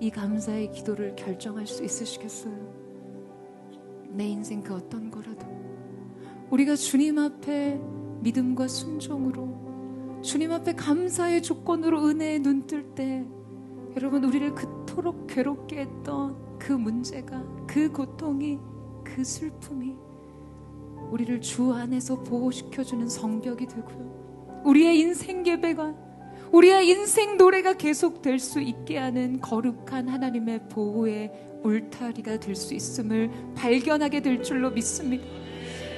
Speaker 1: 이 감사의 기도를 결정할 수 있으시겠어요? 내 인생 그 어떤 거라도 우리가 주님 앞에 믿음과 순종으로 주님 앞에 감사의 조건으로 은혜에 눈 뜰 때 여러분, 우리를 그토록 괴롭게 했던 그 문제가, 그 고통이, 그 슬픔이 우리를 주 안에서 보호시켜주는 성벽이 되고요, 우리의 인생 예배가, 우리의 인생 노래가 계속될 수 있게 하는 거룩한 하나님의 보호의 울타리가 될 수 있음을 발견하게 될 줄로 믿습니다.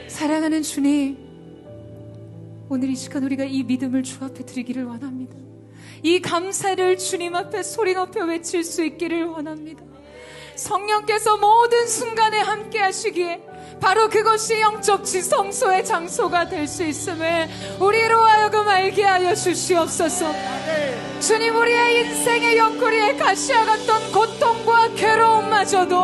Speaker 1: 사랑하는 주님, 오늘 이 시간 우리가 이 믿음을 주 앞에 드리기를 원합니다. 이 감사를 주님 앞에 소리 높여 외칠 수 있기를 원합니다. 성령께서 모든 순간에 함께 하시기에 바로 그것이 영적 지성소의 장소가 될 수 있음을 우리로 하여금 알게 하여 주시옵소서. 주님, 우리의 인생의 옆구리에 가시와 같던 고통과 괴로움마저도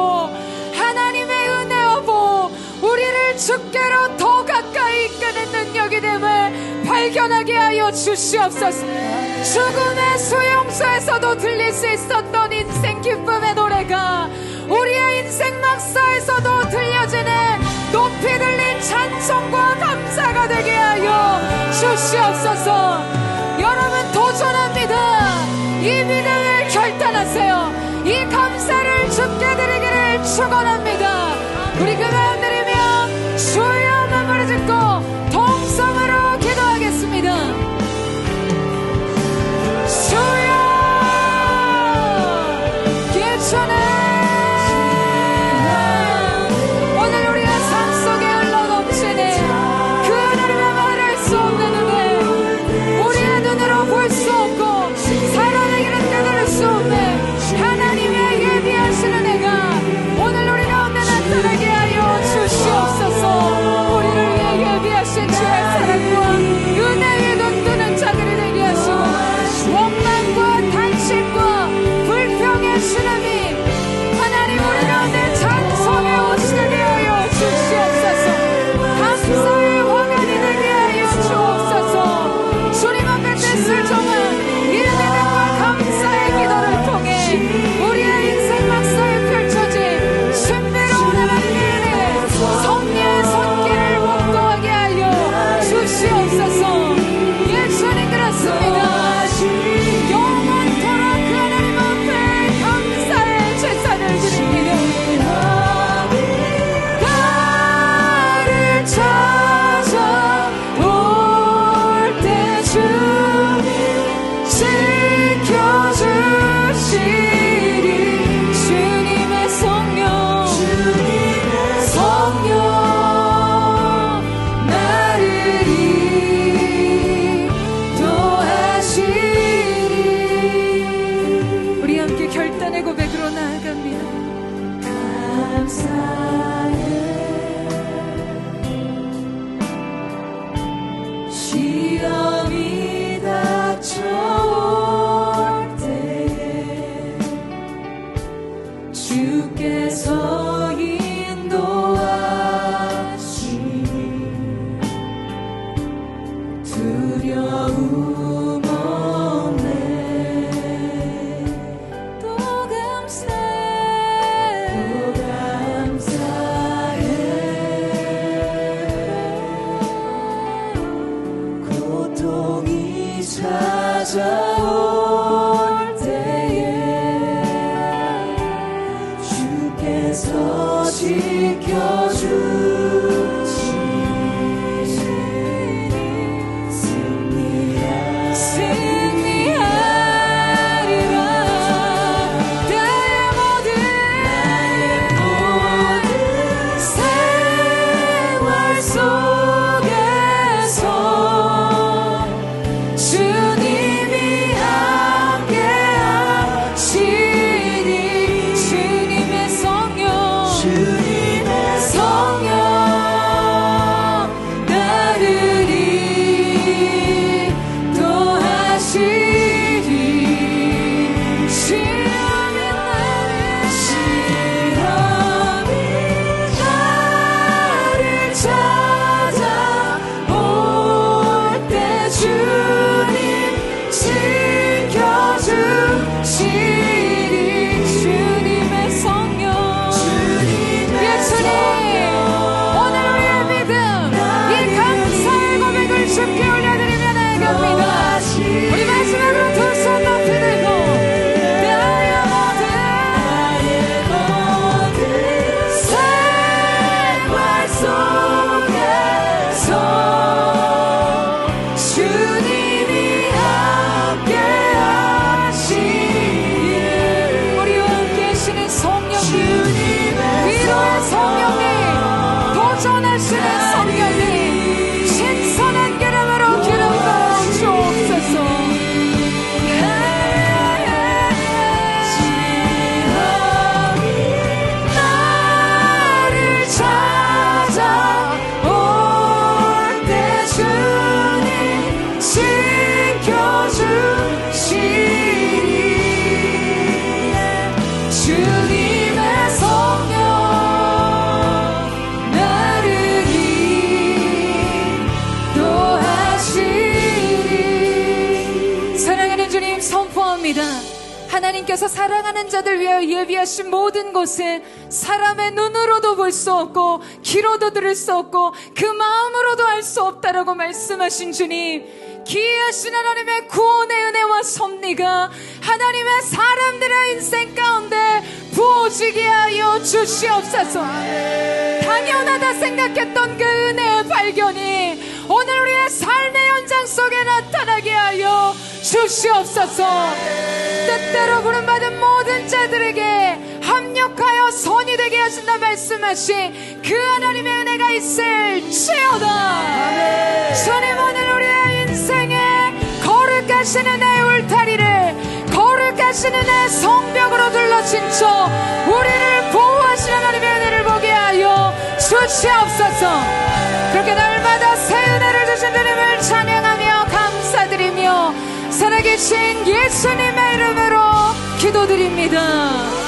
Speaker 1: 하나님의 은혜와 보호, 우리를 주께로 더 가까이 이끄는 능력이 됨을 발견하게 하여 주시옵소서. 죽음의 수용소에서도 들릴 수 있었던 인생 기쁨의 노래가 우리의 인생 막사에서도 들려지는 주시옵소서. 여러분 도전합니다. 이 믿음을 결단하세요. 이 감사를 주께 드리기를 축원합니다. 우리 그 마음 드리며 주여 마무리 짓고 동성으로 기도하겠습니다. 주여 기천해. 오늘 우리의 삶 속에 흘러넘치는 그 하나님의 말할 수 없는 은혜, 우리의 눈으로 볼 수 없고 살아내기는 깨달을 수 없는 하나님의 예비하시는 은혜가 오늘 우리 가운데 나타나게 하여 주시옵소서. 우리를 위해 예비하신 주의 사랑과 은혜의 눈 뜨는 자들이 되게 하시고 원망과 탄식과 불평의 신음이 하나님 우리 가운데 찬송의 옷이 되게 하여 주시옵소서. 감사의 화관이 되게 하여 주옵소서. 주님 앞에 뜻을 정한 이 믿음과 감사의 기도를 통해 우리의 인생 막사에 펼쳐진 신비로운 하나님의 섭리의 손길을 목도하게 하여 주시옵소서. 예수님 그렇습니다. 영원토록 그 하나님 앞에 감사의 제사를 드립니다. 나를 찾아올 때 주님 지켜주시리. 주님의 성령 나를 인도하시리. 우리 함께 결단의 고백으로 나아갑니다. 시험이 닥쳐올 때에 주께서 인도하시니 두려움 없네. 또 감사해. 고통이 찾아올 때에 주께서 지켜주시니 승리하리라. 나의 모든 생활 속에서 주님이 함께하시니. 주님의 성령 하나님께서 사랑하는 자들 위하여 예비하신 모든 곳은 사람의 눈으로도 볼 수 없고 귀로도 들을 수 없고 그 마음으로도 알 수 없다라고 말씀하신 주님, 기이하신 하나님의 구원의 은혜와 섭리가 하나님의 사람들의 인생 가운데 부어지게 하여 주시옵소서. 당연하다 생각했던 그 은혜의 발견이 오늘 우리의 삶의 현장 속에 나타나게 하여 주시옵소서. 뜻대로 부름받은 모든 자들에게 합력하여 선이 되게 하신다 말씀하신 그 하나님의 은혜가 있을지어다. 주님, 오늘 우리의 인생에 거룩하신 은혜의 울타리를, 거룩하신 은혜의 성벽으로 둘러진 저 우리를 보호하신 하나님의 은혜를 보게 하여 주시옵소서. 그렇게 날마다 새 은혜를 주신 주님을 찬양하며 감사드리며 살아계신 예수님의 이름으로 기도드립니다.